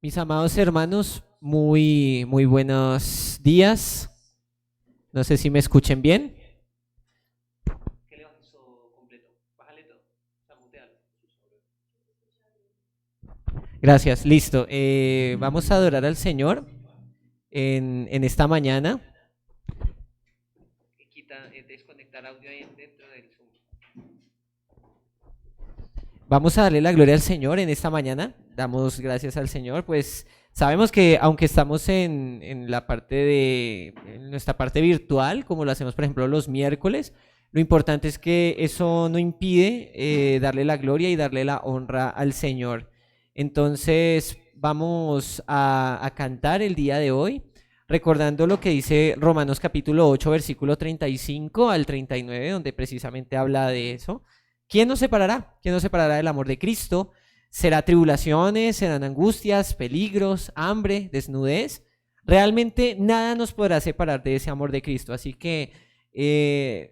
Mis amados hermanos, muy buenos días. No sé si me escuchen bien. Gracias, listo. Vamos a adorar al Señor en esta mañana. Desconectar audio ahí dentro del Zoom. Vamos a darle la gloria al Señor en esta mañana. Damos gracias al Señor, pues sabemos que aunque estamos en la parte en nuestra parte virtual, como lo hacemos por ejemplo los miércoles, lo importante es que eso no impide darle la gloria y darle la honra al Señor. Entonces vamos a cantar el día de hoy, recordando lo que dice Romanos capítulo 8, versículo 35 al 39, donde precisamente habla de eso. ¿Quién nos separará? ¿Quién nos separará del amor de Cristo? ¿Será tribulaciones, serán angustias, peligros, hambre, desnudez? Realmente nada nos podrá separar de ese amor de Cristo. Así que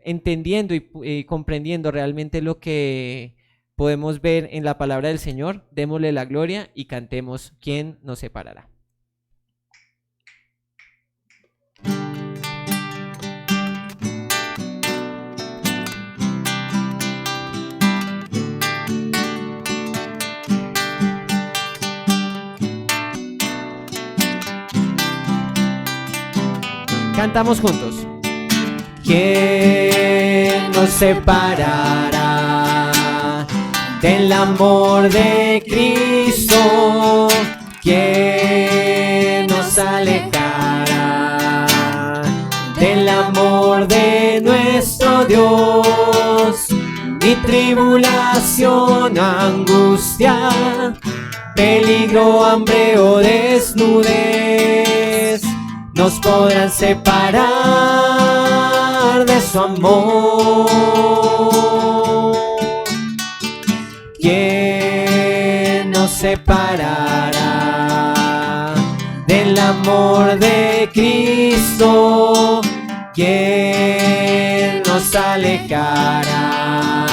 entendiendo y comprendiendo realmente lo que podemos ver en la palabra del Señor, démosle la gloria y cantemos ¿quién nos separará? Cantamos juntos. ¿Quién nos separará del amor de Cristo? ¿Quién nos alejará del amor de nuestro Dios? Ni tribulación, angustia, peligro, hambre o desnudez nos podrán separar de su amor. ¿Quién nos separará del amor de Cristo? ¿Quién nos alejará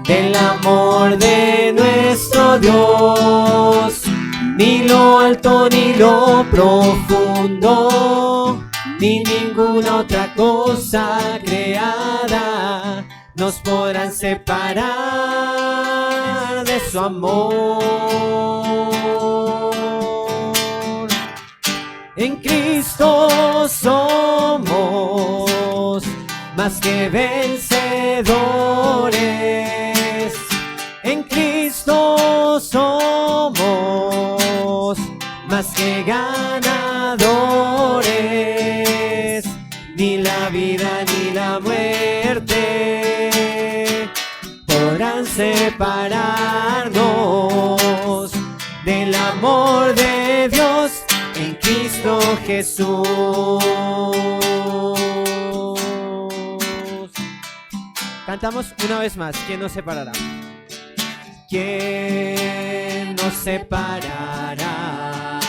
del amor de nuestro Dios? Ni lo alto ni lo profundo, ni ninguna otra cosa creada nos podrán separar de su amor. En Cristo somos más que vencedores. En Cristo somos más que ganadores. Ni la vida ni la muerte podrán separarnos del amor de Dios en Cristo Jesús. Cantamos una vez más. ¿Quién nos separará? ¿Quién nos separará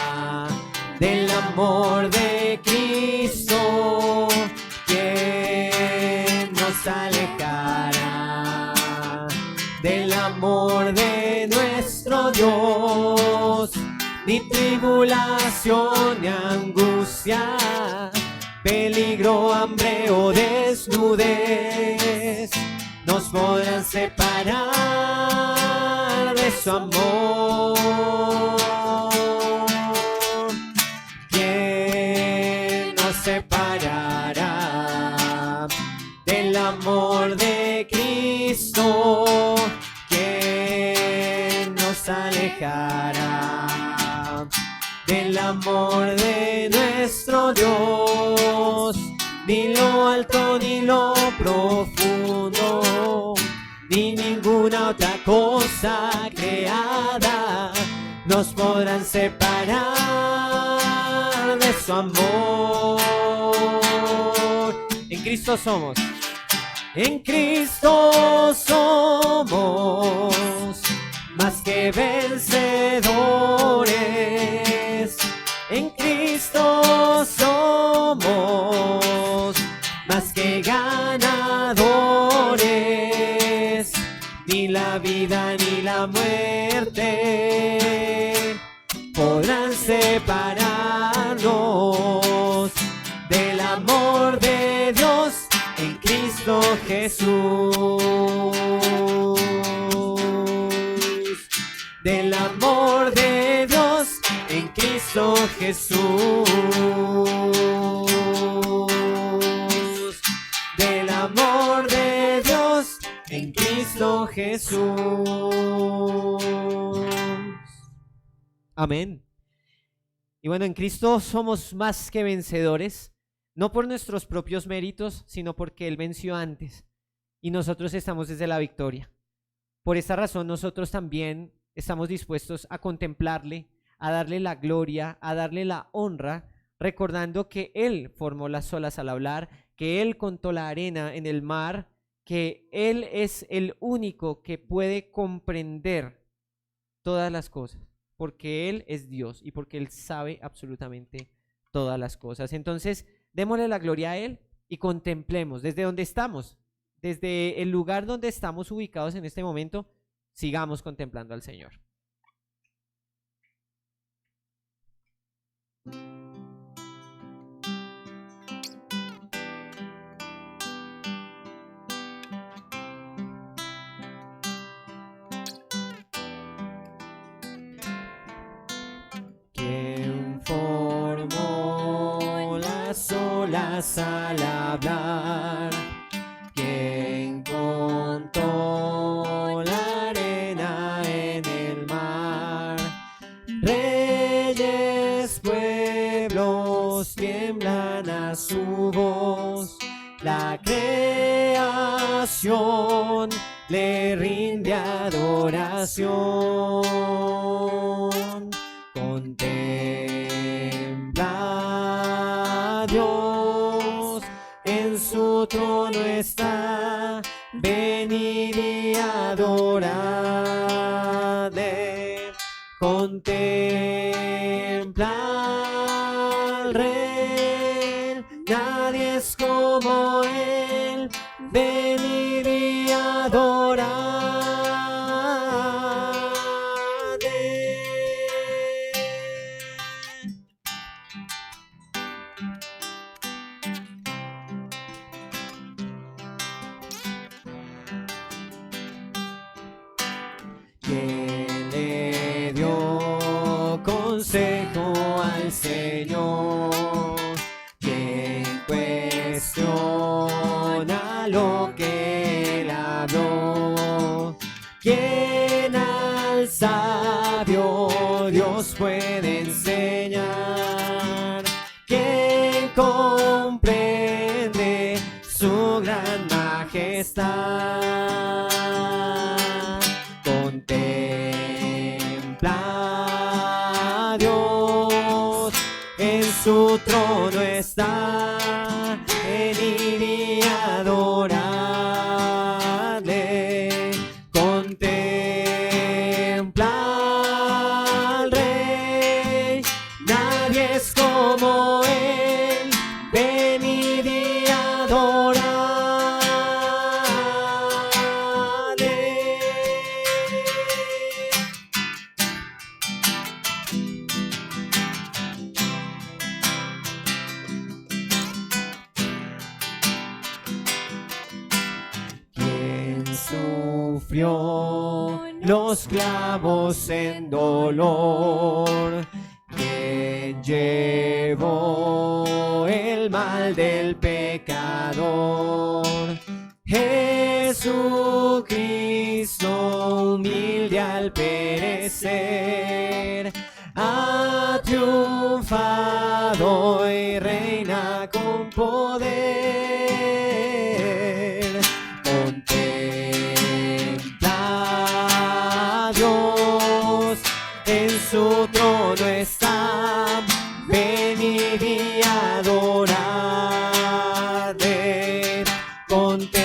del amor de Cristo? ¿Quién nos alejará del amor de nuestro Dios? Ni tribulación ni angustia, peligro, hambre o desnudez nos podrán separar de su amor. ¿Quién nos separará del amor de Cristo? ¿Quién nos alejará del amor de nuestro Dios? Ni lo alto ni lo profundo, ni ninguna otra cosa creada nos podrán separar de su amor. En Cristo somos. En Cristo somos más que vencedores. En Cristo somos más que ganadores. Ni la vida ni la muerte podrán separarnos del amor de Dios en Cristo Jesús. Del amor de Dios en Cristo Jesús. Del amor de Dios en Cristo Jesús. Amén. Y bueno, en Cristo somos más que vencedores, no por nuestros propios méritos, sino porque Él venció antes y nosotros estamos desde la victoria. Por esta razón nosotros también estamos dispuestos a contemplarle, a darle la gloria, a darle la honra, recordando que Él formó las olas al hablar, que Él contó la arena en el mar, que Él es el único que puede comprender todas las cosas, porque Él es Dios y porque Él sabe absolutamente todas las cosas. Entonces, démosle la gloria a Él y contemplemos desde donde estamos, desde el lugar donde estamos ubicados en este momento, sigamos contemplando al Señor. ¿Quién formó las olas al hablar? ¿Quién contó la arena en el mar? Reyes, pueblos tiemblan a su voz. La creación le rinde adoración. Contempla a Dios, en su trono está, venid y adoradle. Contempla al Rey, nadie es como Él, venid y adoradle. ¿Quién le dio consejo al Señor? ¿Quién cuestiona lo que Él habló? ¿Quién al sabio Dios puede enseñar? ¿Quién comprende su gran majestad? Contempla a Dios, en su trono está, venid y adoradle. Contempla al Rey, nadie es como Él, venid y adoradle. Sufrió los clavos en dolor, quien llevó el mal del pecador. Jesucristo, humilde al perecer, ha triunfado y reina con poder. Contempla a Dios, en su trono está, venid y adoradle. Contempla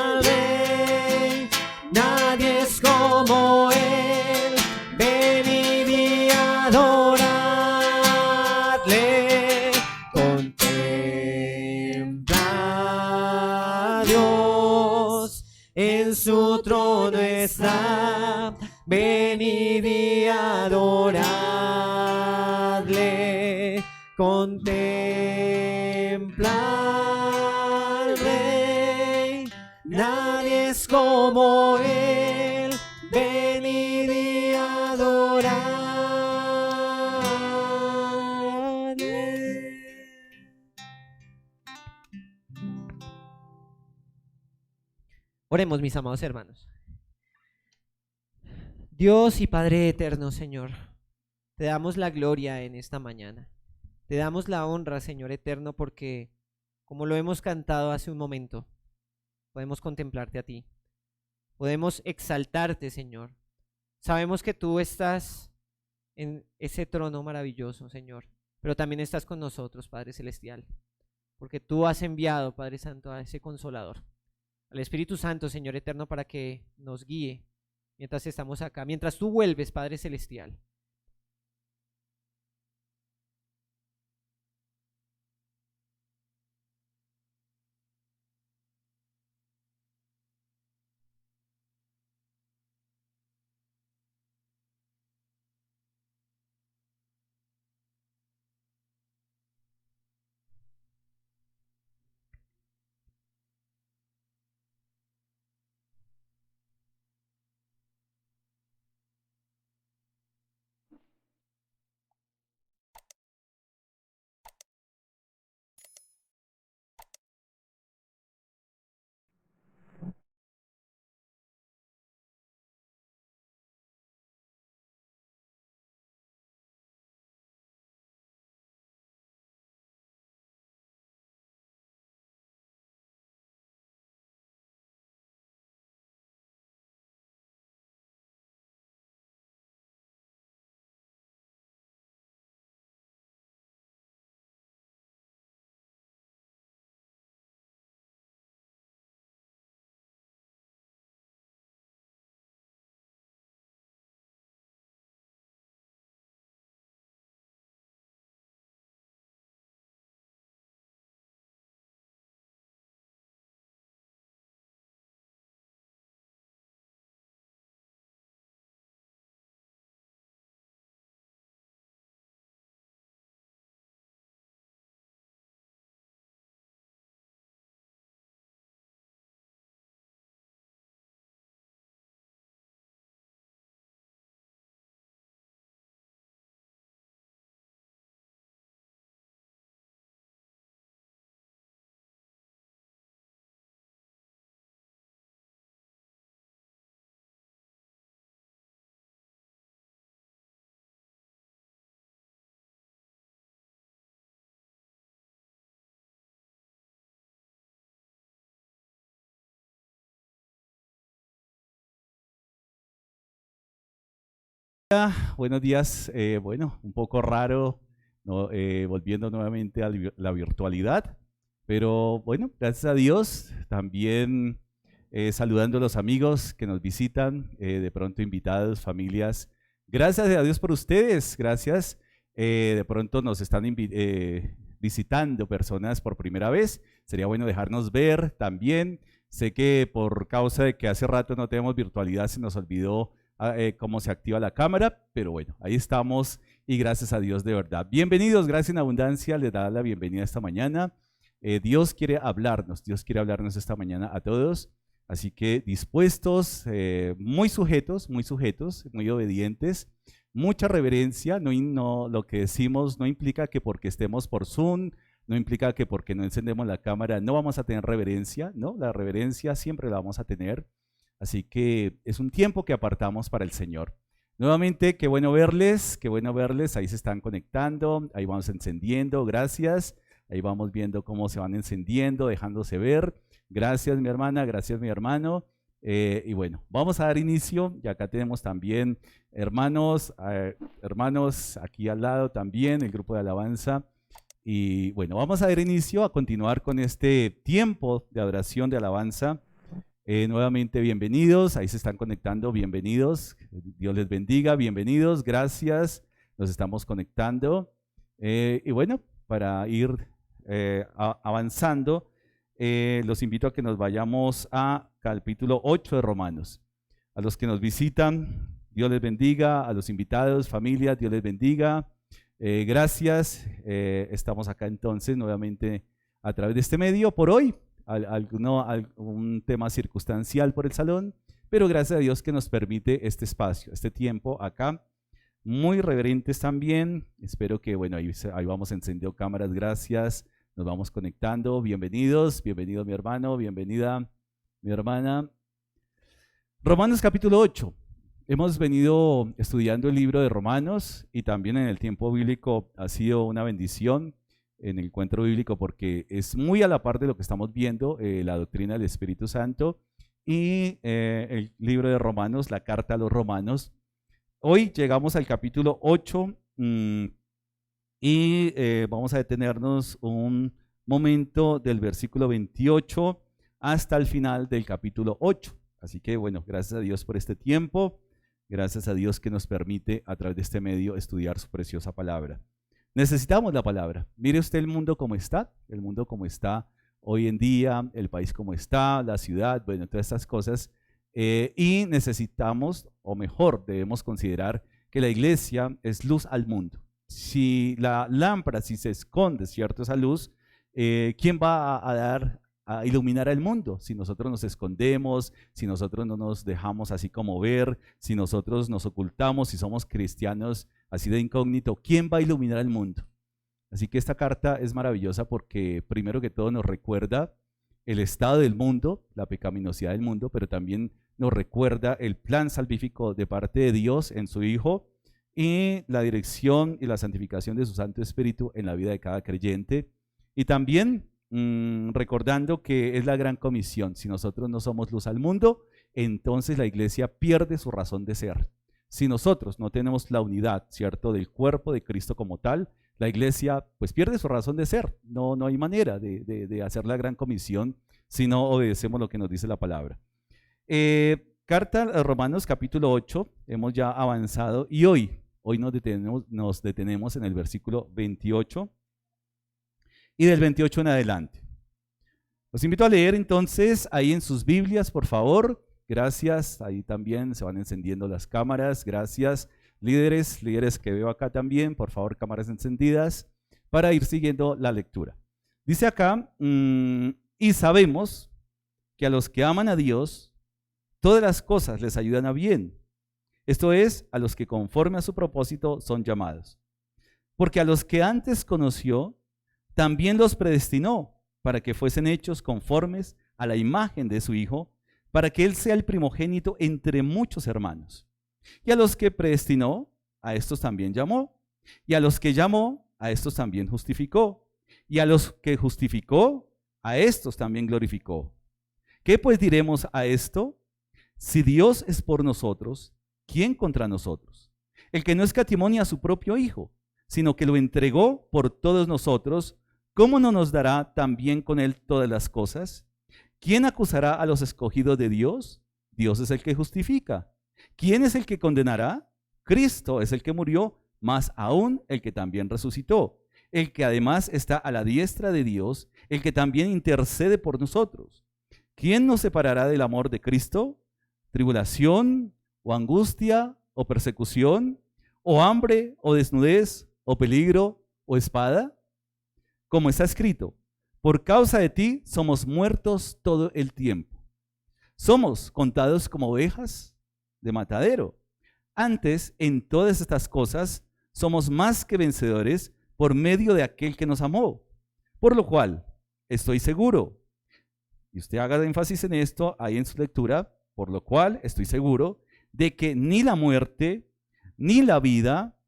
al Rey, nadie es como Él, venid y adoradle. Contempla a Dios, en su trono está, venid y adoradle, contempla al Rey, nadie es como Él, venid y adoradle. Oremos, mis amados hermanos. Dios y Padre eterno, Señor, te damos la gloria en esta mañana. Te damos la honra, Señor eterno, porque, como lo hemos cantado hace un momento, podemos contemplarte a ti. Podemos exaltarte, Señor. Sabemos que tú estás en ese trono maravilloso, Señor, pero también estás con nosotros, Padre Celestial, porque tú has enviado, Padre Santo, a ese Consolador, al Espíritu Santo, Señor eterno, para que nos guíe mientras estamos acá, mientras tú vuelves, Padre Celestial. Buenos días. Bueno, un poco raro, ¿no? Volviendo nuevamente a la virtualidad, pero bueno, gracias a Dios, también saludando a los amigos que nos visitan, de pronto invitados, familias. Gracias a Dios por ustedes, gracias. De pronto nos están visitando personas por primera vez. Sería bueno dejarnos ver también. Sé que por causa de que hace rato no tenemos virtualidad, se nos olvidó cómo se activa la cámara, pero bueno, ahí estamos y gracias a Dios de verdad. Bienvenidos, gracias en abundancia, les da la bienvenida esta mañana. Dios quiere hablarnos esta mañana a todos, así que dispuestos, muy sujetos, muy obedientes, mucha reverencia. Lo que decimos no implica que porque estemos por Zoom, no implica que porque no encendemos la cámara no vamos a tener reverencia, ¿no? La reverencia siempre la vamos a tener. Así que es un tiempo que apartamos para el Señor. Nuevamente, qué bueno verles, ahí se están conectando, ahí vamos encendiendo, gracias, ahí vamos viendo cómo se van encendiendo, dejándose ver. Gracias mi hermana, gracias mi hermano. Y bueno, vamos a dar inicio, y acá tenemos también hermanos aquí al lado también, el grupo de alabanza. Y bueno, vamos a dar inicio, a continuar con este tiempo de adoración, de alabanza. Nuevamente bienvenidos, ahí se están conectando, bienvenidos, Dios les bendiga, bienvenidos, gracias, nos estamos conectando. Y bueno, para ir avanzando, los invito a que nos vayamos a capítulo 8 de Romanos. A los que nos visitan, Dios les bendiga, a los invitados, familia, Dios les bendiga. Gracias. Estamos acá entonces nuevamente a través de este medio por hoy. Algún tema circunstancial por el salón, pero gracias a Dios que nos permite este espacio, este tiempo acá. Muy reverentes también. Espero que, bueno, ahí vamos encendiendo cámaras. Gracias. Nos vamos conectando. Bienvenidos. Bienvenido mi hermano. Bienvenida mi hermana. Romanos capítulo 8. Hemos venido estudiando el libro de Romanos y también en el tiempo bíblico ha sido una bendición en el encuentro bíblico porque es muy a la par de lo que estamos viendo, la doctrina del Espíritu Santo y el libro de Romanos, la carta a los Romanos. Hoy llegamos al capítulo 8 y vamos a detenernos un momento del versículo 28 hasta el final del capítulo 8. Así que bueno, gracias a Dios por este tiempo, gracias a Dios que nos permite a través de este medio estudiar su preciosa palabra. Necesitamos la palabra. Mire usted el mundo como está hoy en día, el país como está, la ciudad, bueno, todas estas cosas. Y necesitamos, o mejor, debemos considerar que la iglesia es luz al mundo. Si la lámpara, si se esconde, ¿cierto?, esa luz, ¿quién va a iluminar al mundo? Si nosotros nos escondemos, si nosotros no nos dejamos así como ver, si nosotros nos ocultamos, si somos cristianos así de incógnito, ¿quién va a iluminar al mundo? Así que esta carta es maravillosa porque primero que todo nos recuerda el estado del mundo, la pecaminosidad del mundo, pero también nos recuerda el plan salvífico de parte de Dios en su Hijo y la dirección y la santificación de su Santo Espíritu en la vida de cada creyente. Y también recordando que es la gran comisión. Si nosotros no somos luz al mundo, entonces la iglesia pierde su razón de ser. Si nosotros no tenemos la unidad, ¿cierto?, del cuerpo de Cristo como tal, la iglesia pues pierde su razón de ser. No hay manera de hacer la gran comisión si no obedecemos lo que nos dice la palabra. Carta a Romanos capítulo 8, hemos ya avanzado y hoy nos detenemos en el versículo 28 y del 28 en adelante. Los invito a leer entonces ahí en sus Biblias, por favor. Gracias, ahí también se van encendiendo las cámaras. Gracias, líderes que veo acá también, por favor, cámaras encendidas para ir siguiendo la lectura. Dice acá, y sabemos que a los que aman a Dios, todas las cosas les ayudan a bien. Esto es, a los que conforme a su propósito son llamados. Porque a los que antes conoció, también los predestinó para que fuesen hechos conformes a la imagen de su Hijo, para que Él sea el primogénito entre muchos hermanos. Y a los que predestinó, a estos también llamó. Y a los que llamó, a estos también justificó. Y a los que justificó, a estos también glorificó. ¿Qué pues diremos a esto? Si Dios es por nosotros, ¿quién contra nosotros? El que no escatimó ni a su propio Hijo, sino que lo entregó por todos nosotros, ¿cómo no nos dará también con Él todas las cosas? ¿Quién acusará a los escogidos de Dios? Dios es el que justifica. ¿Quién es el que condenará? Cristo es el que murió, más aún el que también resucitó, el que además está a la diestra de Dios, el que también intercede por nosotros. ¿Quién nos separará del amor de Cristo? ¿Tribulación, o angustia, o persecución, o hambre, o desnudez, o peligro, o espada? Como está escrito, por causa de ti somos muertos todo el tiempo. Somos contados como ovejas de matadero. Antes, en todas estas cosas, somos más que vencedores por medio de aquel que nos amó. Por lo cual, estoy seguro, y usted haga énfasis en esto ahí en su lectura, por lo cual estoy seguro de que ni la muerte, ni la vida,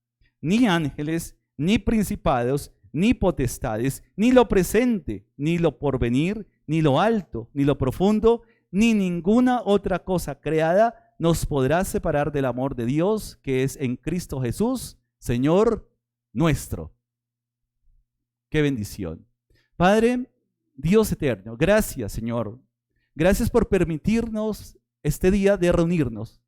ni ángeles, ni principados, ni potestades, ni lo presente, ni lo porvenir, ni lo alto, ni lo profundo, ni ninguna otra cosa creada nos podrá separar del amor de Dios que es en Cristo Jesús, Señor nuestro. ¡Qué bendición! Padre, Dios eterno, gracias, Señor. Gracias por permitirnos este día de reunirnos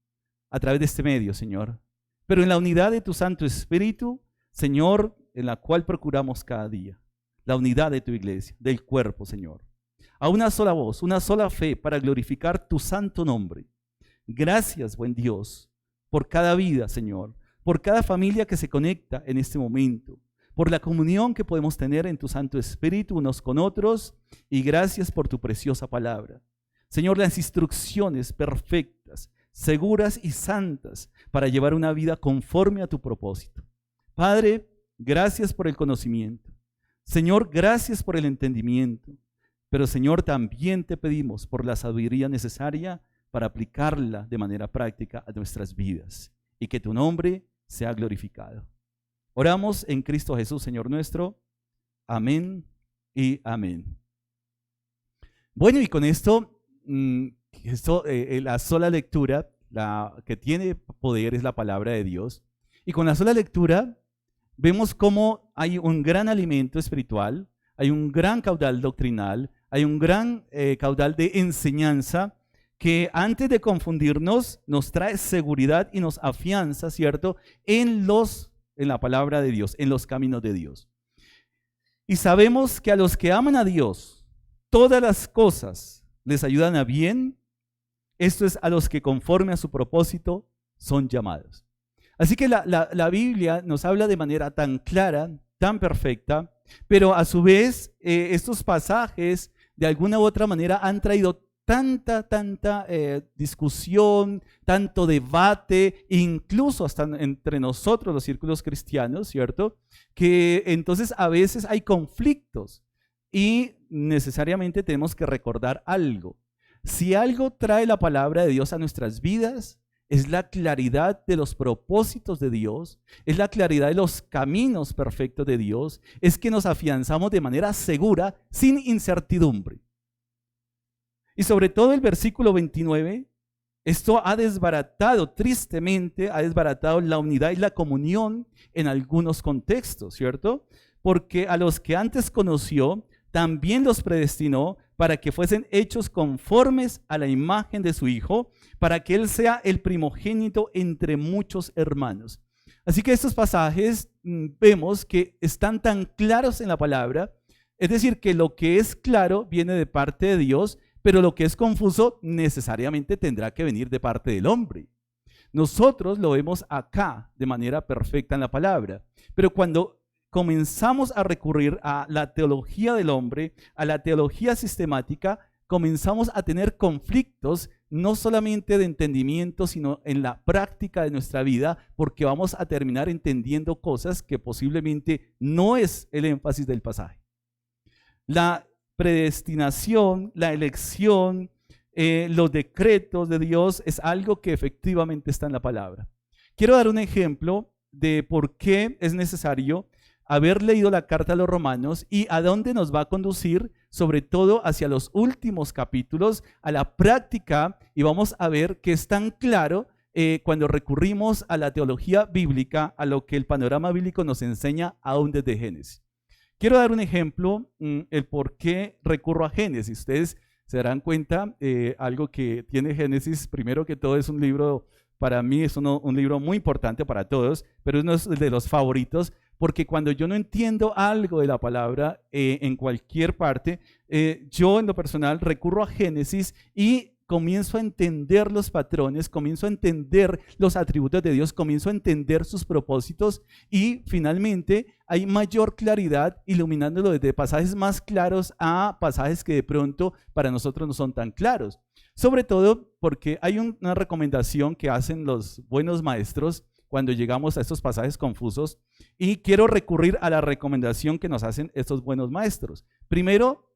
a través de este medio, Señor. Pero en la unidad de tu Santo Espíritu, Señor, en la cual procuramos cada día. La unidad de tu iglesia, del cuerpo, Señor. A una sola voz, una sola fe para glorificar tu santo nombre. Gracias, buen Dios, por cada vida, Señor, por cada familia que se conecta en este momento, por la comunión que podemos tener en tu Santo Espíritu unos con otros, y gracias por tu preciosa palabra. Señor, las instrucciones perfectas, seguras y santas para llevar una vida conforme a tu propósito. Padre, gracias por el conocimiento. Señor, gracias por el entendimiento. Pero Señor, también te pedimos por la sabiduría necesaria para aplicarla de manera práctica a nuestras vidas y que tu nombre sea glorificado. Oramos en Cristo Jesús, Señor nuestro. Amén y amén. Bueno, y con esto, la sola lectura, la que tiene poder es la palabra de Dios. Y con la sola lectura vemos cómo hay un gran alimento espiritual, hay un gran caudal doctrinal, hay un gran caudal de enseñanza que antes de confundirnos nos trae seguridad y nos afianza, ¿cierto?, en la palabra de Dios, en los caminos de Dios. Y sabemos que a los que aman a Dios, todas las cosas les ayudan a bien. Esto es, a los que conforme a su propósito son llamados. Así que la Biblia nos habla de manera tan clara, tan perfecta, pero a su vez estos pasajes de alguna u otra manera han traído tanta discusión, tanto debate, incluso hasta entre nosotros los círculos cristianos, ¿cierto? Que entonces a veces hay conflictos y necesariamente tenemos que recordar algo. Si algo trae la palabra de Dios a nuestras vidas, es la claridad de los propósitos de Dios, es la claridad de los caminos perfectos de Dios, es que nos afianzamos de manera segura, sin incertidumbre. Y sobre todo el versículo 29, esto ha desbaratado, tristemente, ha desbaratado la unidad y la comunión en algunos contextos, ¿cierto? Porque a los que antes conoció, también los predestinó para que fuesen hechos conformes a la imagen de su Hijo, para que Él sea el primogénito entre muchos hermanos. Así que estos pasajes vemos que están tan claros en la palabra, es decir, que lo que es claro viene de parte de Dios, pero lo que es confuso necesariamente tendrá que venir de parte del hombre. Nosotros lo vemos acá de manera perfecta en la palabra, pero cuando comenzamos a recurrir a la teología del hombre, a la teología sistemática, comenzamos a tener conflictos no solamente de entendimiento, sino en la práctica de nuestra vida, porque vamos a terminar entendiendo cosas que posiblemente no es el énfasis del pasaje. La predestinación, la elección, los decretos de Dios es algo que efectivamente está en la palabra. Quiero dar un ejemplo de por qué es necesario haber leído la carta a los Romanos y a dónde nos va a conducir, sobre todo hacia los últimos capítulos, a la práctica, y vamos a ver que es tan claro cuando recurrimos a la teología bíblica, a lo que el panorama bíblico nos enseña aún desde Génesis. Quiero dar un ejemplo, el por qué recurro a Génesis. Ustedes se darán cuenta, algo que tiene Génesis, primero que todo es un libro, para mí es un libro muy importante para todos, pero uno es de los favoritos, porque cuando yo no entiendo algo de la palabra en cualquier parte, yo en lo personal recurro a Génesis y comienzo a entender los patrones, comienzo a entender los atributos de Dios, comienzo a entender sus propósitos y finalmente hay mayor claridad iluminándolo desde pasajes más claros a pasajes que de pronto para nosotros no son tan claros. Sobre todo porque hay una recomendación que hacen los buenos maestros cuando llegamos a estos pasajes confusos y quiero recurrir a la recomendación que nos hacen estos buenos maestros. Primero,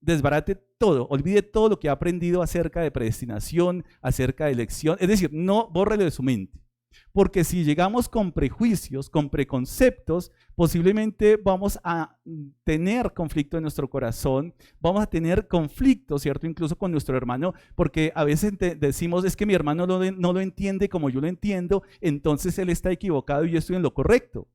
desbarate todo, olvide todo lo que ha aprendido acerca de predestinación, acerca de elección, es decir, no bórrelo de su mente. Porque si llegamos con prejuicios, con preconceptos, posiblemente vamos a tener conflicto en nuestro corazón, vamos a tener conflicto, ¿cierto? Incluso con nuestro hermano, porque a veces decimos, es que mi hermano no lo entiende como yo lo entiendo, entonces él está equivocado y yo estoy en lo correcto.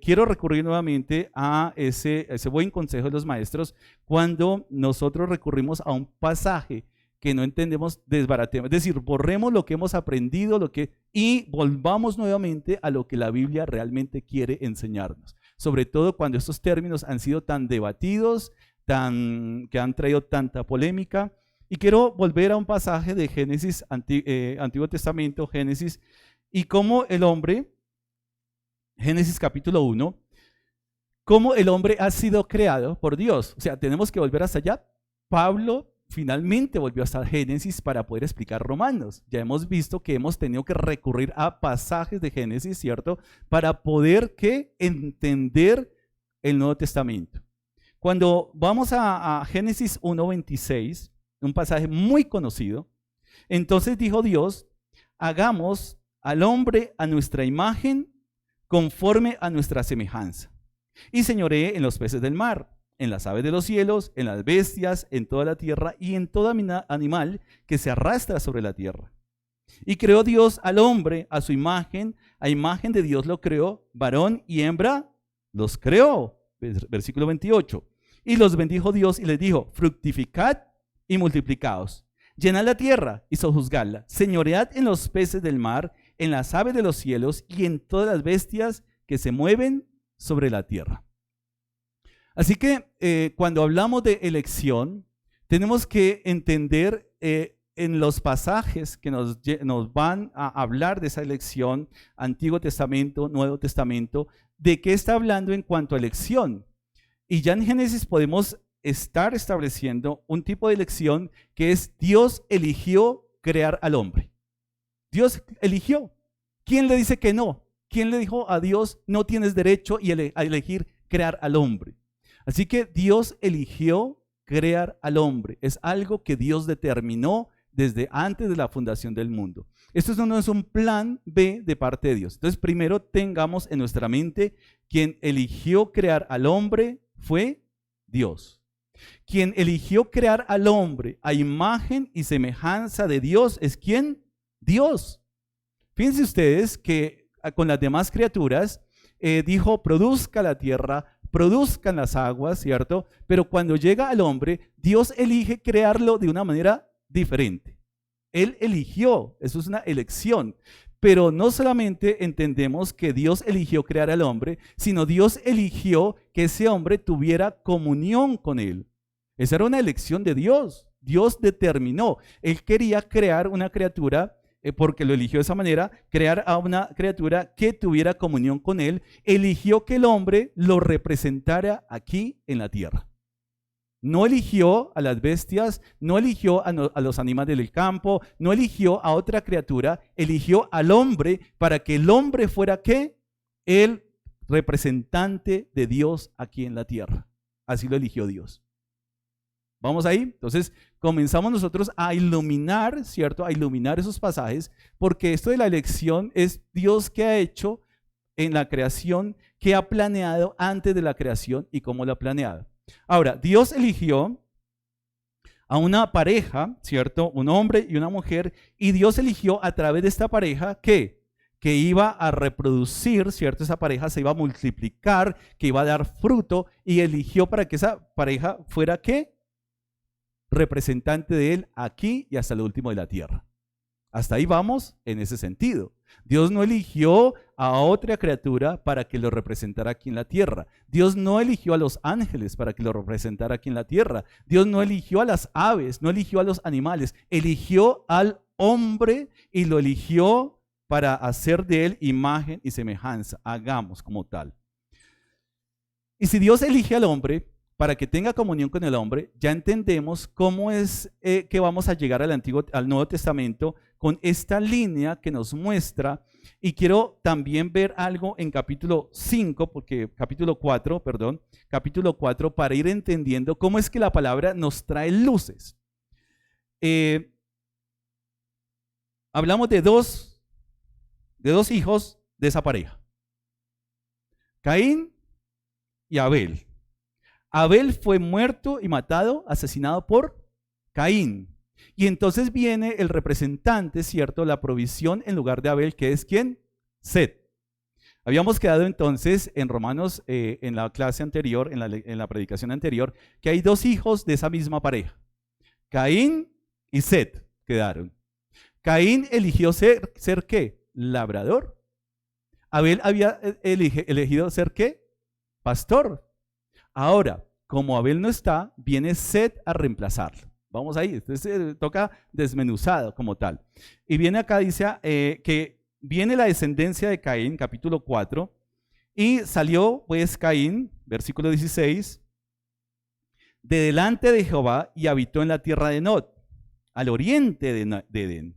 Quiero recurrir nuevamente a ese buen consejo de los maestros. Cuando nosotros recurrimos a un pasaje que no entendemos, desbaratemos, es decir, borremos lo que hemos aprendido y volvamos nuevamente a lo que la Biblia realmente quiere enseñarnos. Sobre todo cuando estos términos han sido tan debatidos, que han traído tanta polémica. Y quiero volver a un pasaje de Génesis, Antiguo Testamento, Génesis, y cómo el hombre, Génesis capítulo 1, cómo el hombre ha sido creado por Dios. O sea, tenemos que volver hasta allá. Pablo finalmente volvió hasta Génesis para poder explicar Romanos. Ya hemos visto que hemos tenido que recurrir a pasajes de Génesis, ¿cierto? Para poder entender el Nuevo Testamento. Cuando vamos a Génesis 1:26, un pasaje muy conocido, entonces dijo Dios, hagamos al hombre a nuestra imagen conforme a nuestra semejanza. Y señoree en los peces del mar, en las aves de los cielos, en las bestias, en toda la tierra y en todo animal que se arrastra sobre la tierra. Y creó Dios al hombre a su imagen, a imagen de Dios lo creó, varón y hembra los creó. Versículo 28. Y los bendijo Dios y les dijo, fructificad y multiplicaos, llenad la tierra y sojuzgadla, señoread en los peces del mar, en las aves de los cielos y en todas las bestias que se mueven sobre la tierra. Así que cuando hablamos de elección, tenemos que entender en los pasajes que nos van a hablar de esa elección, Antiguo Testamento, Nuevo Testamento, de qué está hablando en cuanto a elección. Y ya en Génesis podemos estar estableciendo un tipo de elección que es Dios eligió crear al hombre. Dios eligió. ¿Quién le dice que no? ¿Quién le dijo a Dios no tienes derecho a elegir crear al hombre? Así que Dios eligió crear al hombre. Es algo que Dios determinó desde antes de la fundación del mundo. Esto no es un plan B de parte de Dios. Entonces, primero tengamos en nuestra mente quien eligió crear al hombre fue Dios. Quien eligió crear al hombre a imagen y semejanza de Dios es ¿quién? Dios. Fíjense ustedes que con las demás criaturas dijo produzca la tierra, produzcan las aguas, ¿cierto? Pero cuando llega al hombre, Dios elige crearlo de una manera diferente. Él eligió, eso es una elección. Pero no solamente entendemos que Dios eligió crear al hombre, sino Dios eligió que ese hombre tuviera comunión con él. Esa era una elección de Dios. Dios determinó. Él quería crear una criatura, porque lo eligió de esa manera, crear a una criatura que tuviera comunión con él. Eligió que el hombre lo representara aquí en la tierra. No eligió a las bestias, no eligió a los animales del campo, no eligió a otra criatura, eligió al hombre para que el hombre fuera ¿qué? El representante de Dios aquí en la tierra. Así lo eligió Dios. ¿Vamos ahí? Entonces comenzamos nosotros a iluminar, ¿cierto? A iluminar esos pasajes, porque esto de la elección es Dios que ha hecho en la creación, que ha planeado antes de la creación y cómo lo ha planeado. Ahora, Dios eligió a una pareja, ¿cierto? Un hombre y una mujer, y Dios eligió a través de esta pareja que iba a reproducir, ¿cierto? Esa pareja se iba a multiplicar, que iba a dar fruto, y eligió para que esa pareja fuera ¿qué? Representante de él aquí y hasta lo último de la tierra. Hasta ahí vamos en ese sentido. Dios no eligió a otra criatura para que lo representara aquí en la tierra. Dios no eligió a los ángeles para que lo representara aquí en la tierra. Dios no eligió a las aves, no eligió a los animales. Eligió al hombre y lo eligió para hacer de él imagen y semejanza. Hagamos como tal. Y si Dios elige al hombre para que tenga comunión con el hombre, ya entendemos cómo es que vamos a llegar al Nuevo Testamento con esta línea que nos muestra. Y quiero también ver algo en capítulo 4, para ir entendiendo cómo es que la palabra nos trae luces. Hablamos de dos hijos de esa pareja, Caín y Abel. Abel fue muerto y matado, asesinado por Caín. Y entonces viene el representante, ¿cierto? La provisión en lugar de Abel, que es ¿quién? Set. Habíamos quedado entonces en Romanos, en la clase anterior, en la predicación anterior, que hay dos hijos de esa misma pareja. Caín y Set quedaron. Caín eligió ser ¿qué? Labrador. Abel había elegido ser ¿qué? Pastor. Ahora, como Abel no está, viene Set a reemplazarlo. Vamos ahí, entonces toca desmenuzado como tal. Y viene acá, dice que viene la descendencia de Caín, capítulo 4, y salió pues Caín, versículo 16, de delante de Jehová y habitó en la tierra de Nod, al oriente de Edén.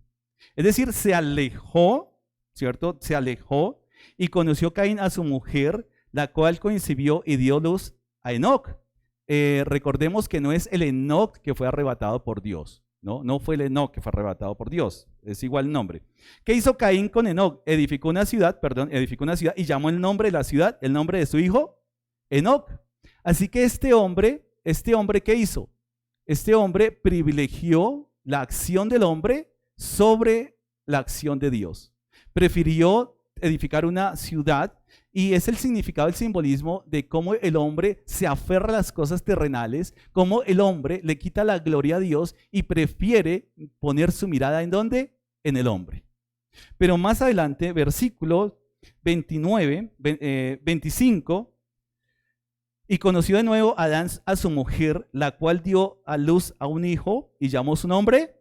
Es decir, se alejó, ¿cierto? Se alejó y conoció Caín a su mujer, la cual concibió y dio luz a Enoc. Recordemos que no es el Enoc que fue arrebatado por Dios, ¿no? No fue el Enoc que fue arrebatado por Dios, es igual el nombre. ¿Qué hizo Caín con Enoc? Edificó una ciudad y llamó el nombre de la ciudad, el nombre de su hijo, Enoc. Así que este hombre, ¿qué hizo? Este hombre privilegió la acción del hombre sobre la acción de Dios. Prefirió edificar una ciudad y es el significado, el simbolismo de cómo el hombre se aferra a las cosas terrenales, cómo el hombre le quita la gloria a Dios y prefiere poner su mirada ¿en dónde? En el hombre. Pero más adelante, versículo 25, y conoció de nuevo Adán a su mujer, la cual dio a luz a un hijo y llamó su nombre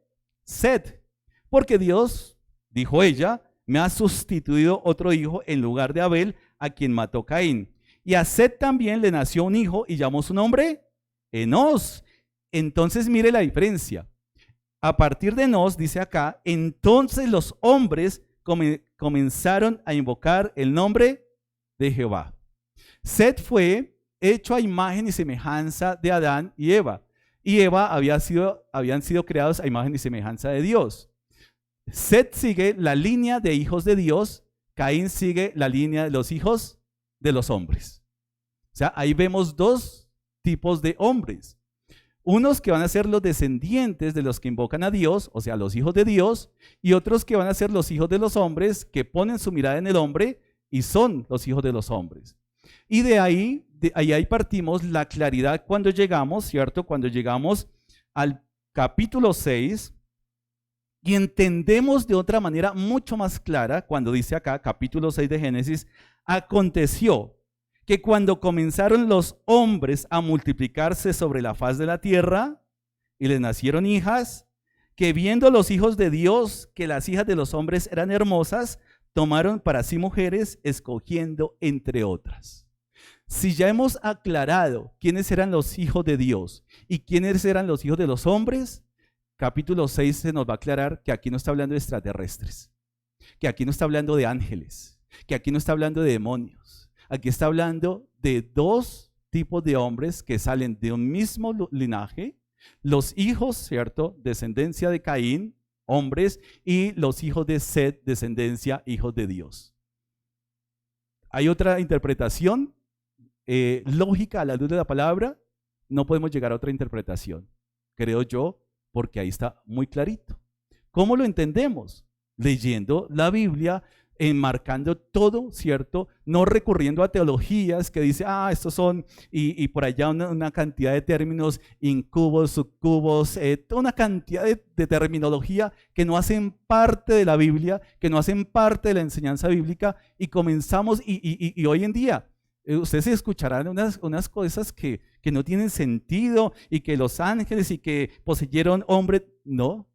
Set, porque Dios, dijo ella, me ha sustituido otro hijo en lugar de Abel, a quien mató Caín. Y a Set también le nació un hijo y llamó su nombre Enos. Entonces mire la diferencia. A partir de Enos, dice acá, entonces los hombres comenzaron a invocar el nombre de Jehová. Set fue hecho a imagen y semejanza de Adán y Eva. Y Eva habían sido creados a imagen y semejanza de Dios. Set sigue la línea de hijos de Dios, Caín sigue la línea de los hijos de los hombres. O sea, ahí vemos dos tipos de hombres. Unos que van a ser los descendientes de los que invocan a Dios, o sea, los hijos de Dios, y otros que van a ser los hijos de los hombres, que ponen su mirada en el hombre y son los hijos de los hombres. Y de ahí partimos la claridad cuando llegamos, ¿cierto? Cuando llegamos al capítulo 6 y entendemos de otra manera mucho más clara cuando dice acá, capítulo 6 de Génesis, aconteció que cuando comenzaron los hombres a multiplicarse sobre la faz de la tierra y les nacieron hijas, que viendo los hijos de Dios que las hijas de los hombres eran hermosas, tomaron para sí mujeres, escogiendo entre otras. Si ya hemos aclarado quiénes eran los hijos de Dios y quiénes eran los hijos de los hombres, capítulo 6 se nos va a aclarar que aquí no está hablando de extraterrestres, que aquí no está hablando de ángeles, que aquí no está hablando de demonios. Aquí está hablando de dos tipos de hombres que salen de un mismo linaje, los hijos, ¿cierto? Descendencia de Caín, hombres, y los hijos de Set, descendencia, hijos de Dios. Hay otra interpretación lógica a la luz de la palabra, no podemos llegar a otra interpretación, creo yo, porque ahí está muy clarito. ¿Cómo lo entendemos? Leyendo la Biblia, enmarcando todo, ¿cierto? No recurriendo a teologías que dice, estos son, y por allá una cantidad de términos, incubos, subcubos, una cantidad de terminología que no hacen parte de la Biblia, que no hacen parte de la enseñanza bíblica, y comenzamos, y hoy en día, ustedes escucharán unas cosas que no tienen sentido, y que los ángeles, y que poseyeron hombres, no.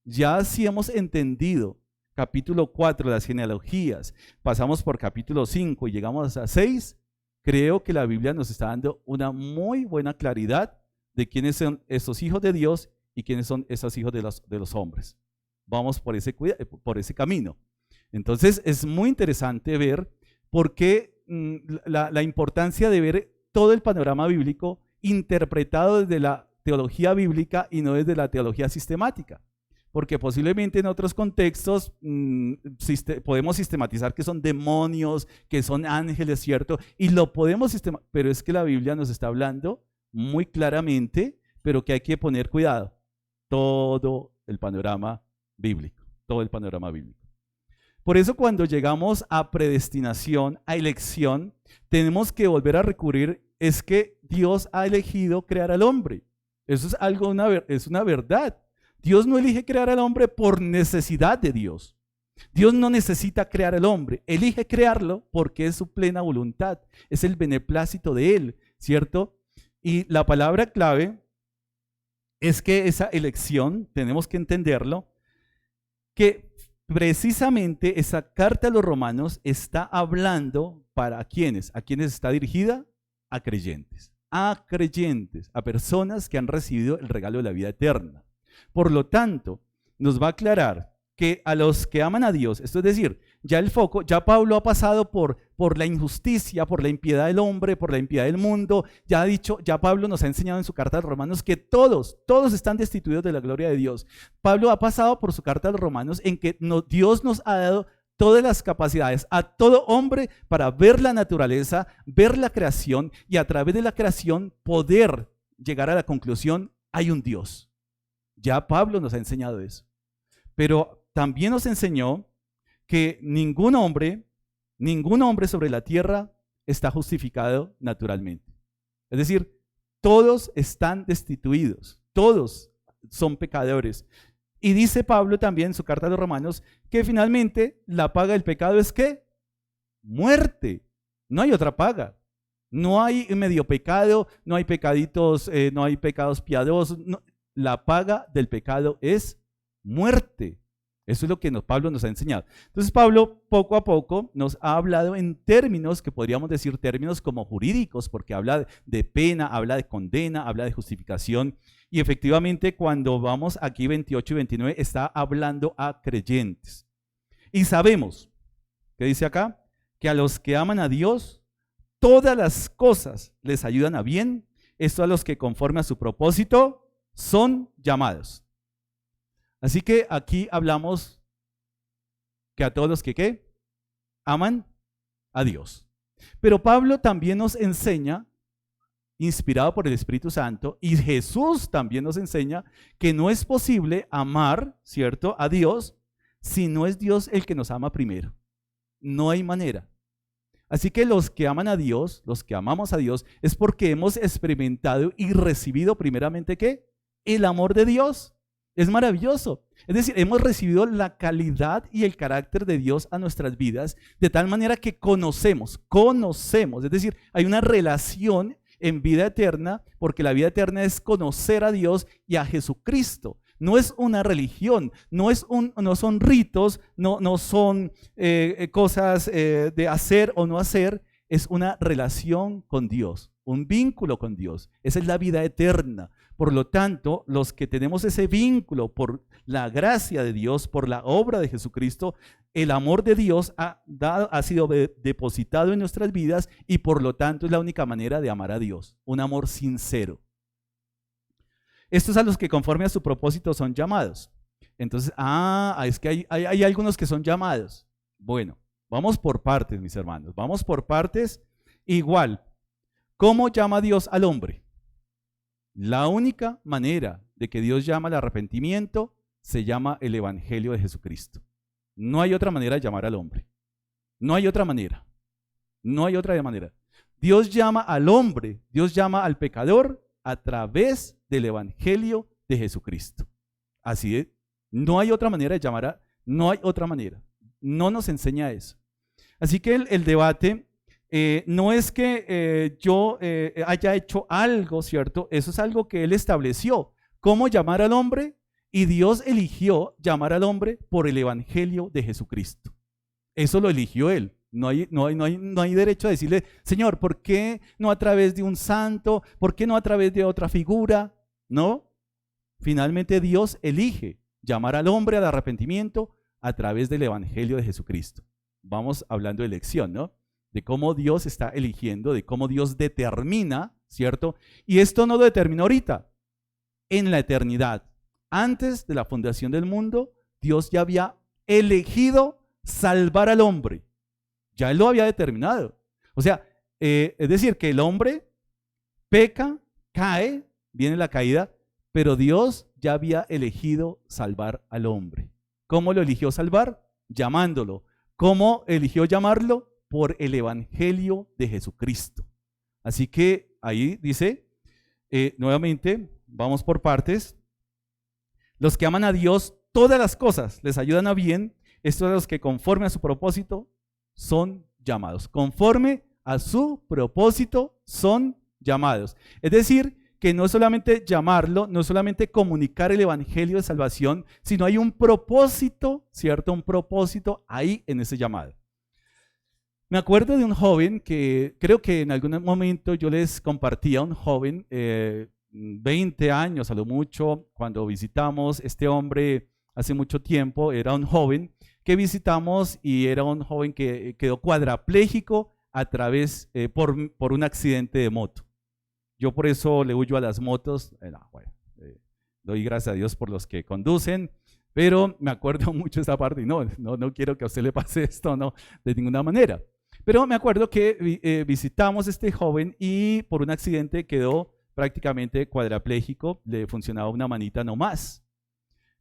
Ya sí hemos entendido capítulo 4, las genealogías, pasamos por capítulo 5 y llegamos a 6, creo que la Biblia nos está dando una muy buena claridad de quiénes son esos hijos de Dios y quiénes son esos hijos de los hombres. Vamos por ese camino. Entonces es muy interesante ver por qué la importancia de ver todo el panorama bíblico interpretado desde la teología bíblica y no desde la teología sistemática. Porque posiblemente en otros contextos podemos sistematizar que son demonios, que son ángeles, ¿cierto? Y lo podemos sistematizar, pero es que la Biblia nos está hablando muy claramente, pero que hay que poner cuidado. Todo el panorama bíblico, todo el panorama bíblico. Por eso cuando llegamos a predestinación, a elección, tenemos que volver a recurrir, es que Dios ha elegido crear al hombre. Eso es es una verdad. Dios no elige crear al hombre por necesidad de Dios. Dios no necesita crear al hombre, elige crearlo porque es su plena voluntad, es el beneplácito de Él, ¿cierto? Y la palabra clave es que esa elección, tenemos que entenderlo, que precisamente esa carta a los romanos está hablando para ¿quiénes? ¿A quiénes está dirigida? A creyentes, a personas que han recibido el regalo de la vida eterna. Por lo tanto, nos va a aclarar que a los que aman a Dios, esto es decir, ya el foco, ya Pablo ha pasado por la injusticia, por la impiedad del hombre, por la impiedad del mundo, ya Pablo nos ha enseñado en su carta a los romanos que todos están destituidos de la gloria de Dios. Pablo ha pasado por su carta a los romanos en que Dios nos ha dado todas las capacidades a todo hombre para ver la naturaleza, ver la creación y a través de la creación poder llegar a la conclusión, hay un Dios. Ya Pablo nos ha enseñado eso. Pero también nos enseñó que ningún hombre sobre la tierra está justificado naturalmente. Es decir, todos están destituidos, todos son pecadores. Y dice Pablo también en su carta a los romanos que finalmente la paga del pecado es ¿qué? Muerte. No hay otra paga. No hay medio pecado, no hay pecaditos, no hay pecados piadosos. No. La paga del pecado es muerte. Eso es lo que Pablo nos ha enseñado. Entonces Pablo poco a poco nos ha hablado en términos que podríamos decir términos como jurídicos, porque habla de pena, habla de condena, habla de justificación. Y efectivamente cuando vamos aquí 28 y 29 está hablando a creyentes. Y sabemos, ¿qué dice acá? Que a los que aman a Dios, todas las cosas les ayudan a bien. Esto a los que conforme a su propósito son llamados. Así que aquí hablamos que a todos los que ¿qué? Aman a Dios. Pero Pablo también nos enseña, inspirado por el Espíritu Santo, y Jesús también nos enseña que no es posible amar, ¿cierto?, a Dios si no es Dios el que nos ama primero. No hay manera. Así que los que aman a Dios, los que amamos a Dios, es porque hemos experimentado y recibido primeramente ¿qué? El amor de Dios. Es maravilloso. Es decir, hemos recibido la calidad y el carácter de Dios a nuestras vidas de tal manera que conocemos. Es decir, hay una relación en vida eterna porque la vida eterna es conocer a Dios y a Jesucristo. No es una religión, no son ritos, no son cosas de hacer o no hacer, es una relación con Dios, un vínculo con Dios. Esa es la vida eterna. Por lo tanto, los que tenemos ese vínculo por la gracia de Dios, por la obra de Jesucristo, el amor de Dios ha sido depositado en nuestras vidas y por lo tanto es la única manera de amar a Dios, un amor sincero. Estos a los que conforme a su propósito son llamados. Entonces, es que hay algunos que son llamados. Bueno, vamos por partes, mis hermanos, vamos por partes. Igual, ¿cómo llama Dios al hombre? La única manera de que Dios llama al arrepentimiento se llama el Evangelio de Jesucristo. No hay otra manera de llamar al hombre. No hay otra manera. No hay otra manera. Dios llama al hombre, Dios llama al pecador a través del Evangelio de Jesucristo. Así es. No hay otra manera de llamar no hay otra manera. No nos enseña eso. Así que el debate no es que yo haya hecho algo, ¿cierto? Eso es algo que Él estableció. ¿Cómo llamar al hombre? Y Dios eligió llamar al hombre por el Evangelio de Jesucristo. Eso lo eligió Él. No hay derecho a decirle, Señor, ¿por qué no a través de un santo? ¿Por qué no a través de otra figura? No. Finalmente Dios elige llamar al hombre al arrepentimiento a través del Evangelio de Jesucristo. Vamos hablando de elección, ¿no? De cómo Dios está eligiendo, de cómo Dios determina, ¿cierto? Y esto no lo determinó ahorita, en la eternidad. Antes de la fundación del mundo, Dios ya había elegido salvar al hombre. Ya Él lo había determinado. O sea, es decir, que el hombre peca, cae, viene la caída, pero Dios ya había elegido salvar al hombre. ¿Cómo lo eligió salvar? Llamándolo. ¿Cómo eligió llamarlo? Por el Evangelio de Jesucristo. Así que ahí dice, nuevamente, vamos por partes. Los que aman a Dios, todas las cosas les ayudan a bien. Estos son los que conforme a su propósito son llamados. Conforme a su propósito son llamados. Es decir, que no es solamente llamarlo, no es solamente comunicar el evangelio de salvación, sino hay un propósito, ¿cierto? Un propósito ahí en ese llamado. Me acuerdo de un joven que creo que en algún momento yo les compartía a un joven, 20 años a lo mucho, cuando visitamos este hombre hace mucho tiempo, era un joven que visitamos y era un joven que quedó cuadraplégico a través, por un accidente de moto. Yo por eso le huyo a las motos. Doy gracias a Dios por los que conducen, pero me acuerdo mucho de esa parte y no quiero que a usted le pase esto, no, de ninguna manera. Pero me acuerdo que visitamos a este joven y por un accidente quedó prácticamente cuadraplégico, le funcionaba una manita nomás.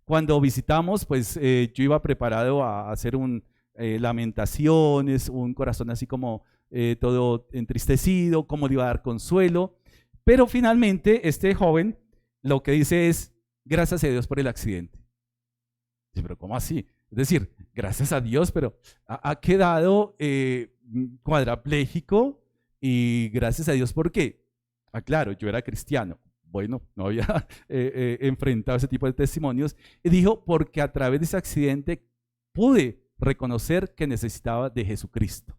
Cuando visitamos, pues yo iba preparado a hacer lamentaciones, un corazón así como todo entristecido, cómo le iba a dar consuelo. Pero finalmente este joven lo que dice es, gracias a Dios por el accidente. Sí, pero ¿cómo así? Es decir, gracias a Dios, pero ha quedado cuadraplégico y gracias a Dios, ¿por qué? Claro, yo era cristiano. Bueno, no había enfrentado ese tipo de testimonios. Y dijo, porque a través de ese accidente pude reconocer que necesitaba de Jesucristo.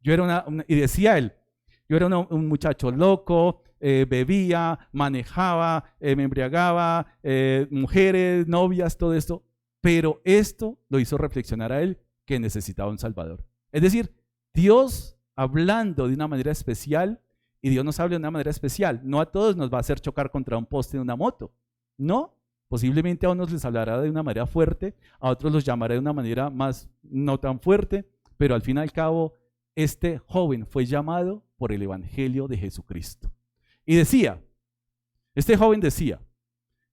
Yo era y decía él, yo era un muchacho loco, bebía, manejaba, me embriagaba, mujeres, novias, todo esto. Pero esto lo hizo reflexionar a él que necesitaba un Salvador. Es decir, Dios hablando de una manera especial, y Dios nos habla de una manera especial. No a todos nos va a hacer chocar contra un poste de una moto. No, posiblemente a unos les hablará de una manera fuerte, a otros los llamará de una manera más no tan fuerte, pero al fin y al cabo, este joven fue llamado por el evangelio de Jesucristo. Y decía, este joven decía,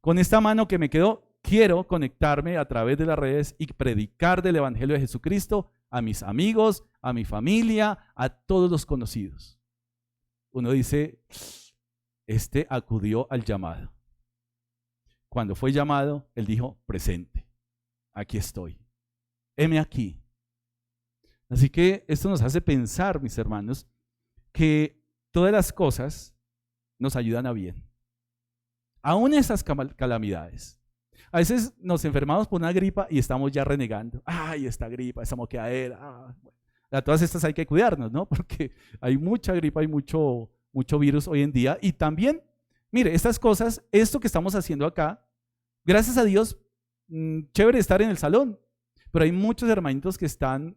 con esta mano que me quedó, quiero conectarme a través de las redes y predicar del evangelio de Jesucristo a mis amigos, a mi familia, a todos los conocidos. Uno dice, este acudió al llamado. Cuando fue llamado, él dijo, presente, aquí estoy, heme aquí. Así que esto nos hace pensar, mis hermanos, que todas las cosas nos ayudan a bien. Aún esas calamidades. A veces nos enfermamos por una gripa y estamos ya renegando. Ay, esta gripa, esta moqueadera. Bueno, a todas estas hay que cuidarnos, ¿no? Porque hay mucha gripa, hay mucho virus hoy en día. Y también, mire, estas cosas, esto que estamos haciendo acá, gracias a Dios, chévere estar en el salón. Pero hay muchos hermanitos que están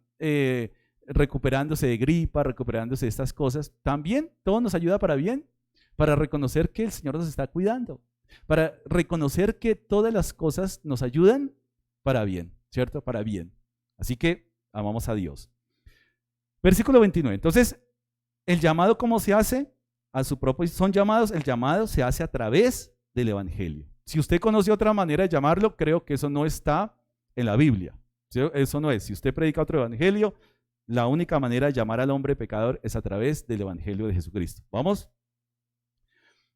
recuperándose de gripa, recuperándose de estas cosas. También todo nos ayuda para bien, para reconocer que el Señor nos está cuidando, para reconocer que todas las cosas nos ayudan para bien, ¿cierto? Para bien. Así que amamos a Dios. Versículo 29. Entonces, el llamado, ¿cómo se hace? A su propósito. Son llamados, el llamado se hace a través del evangelio. Si usted conoce otra manera de llamarlo, creo que eso no está en la Biblia. Eso no es. Si usted predica otro evangelio, la única manera de llamar al hombre pecador es a través del evangelio de Jesucristo. ¿Vamos?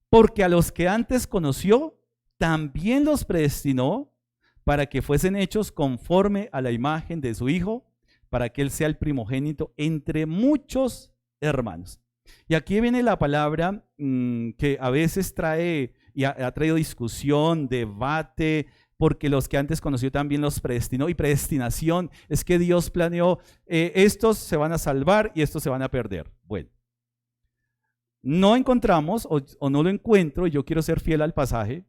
Porque a los que antes conoció, también los predestinó para que fuesen hechos conforme a la imagen de su Hijo, para que Él sea el primogénito entre muchos hermanos. Y aquí viene la palabra que a veces trae y ha traído discusión, debate, porque los que antes conoció también los predestinó. Y predestinación es que Dios planeó, estos se van a salvar y estos se van a perder. Bueno, no encontramos o no lo encuentro, y yo quiero ser fiel al pasaje,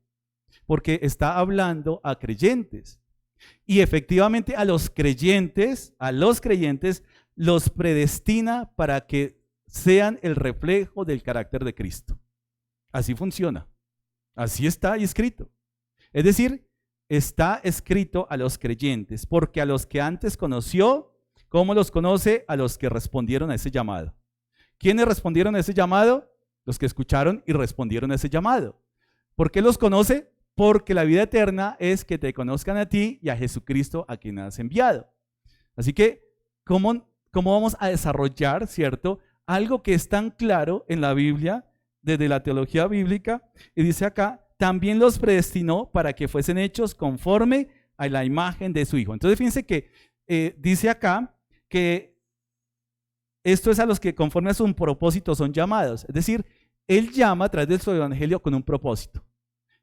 porque está hablando a creyentes. Y efectivamente a los creyentes los predestina para que sean el reflejo del carácter de Cristo. Así funciona. Así está ahí escrito. Es decir, está escrito a los creyentes, porque a los que antes conoció, ¿cómo los conoce? A los que respondieron a ese llamado. ¿Quiénes respondieron a ese llamado? Los que escucharon y respondieron a ese llamado. ¿Por qué los conoce? Porque la vida eterna es que te conozcan a ti y a Jesucristo a quien has enviado. Así que, ¿cómo vamos a desarrollar, cierto? Algo que es tan claro en la Biblia, desde la teología bíblica, y dice acá, también los predestinó para que fuesen hechos conforme a la imagen de su Hijo. Entonces fíjense que dice acá que esto es a los que conforme a su propósito son llamados. Es decir, Él llama a través de su evangelio con un propósito,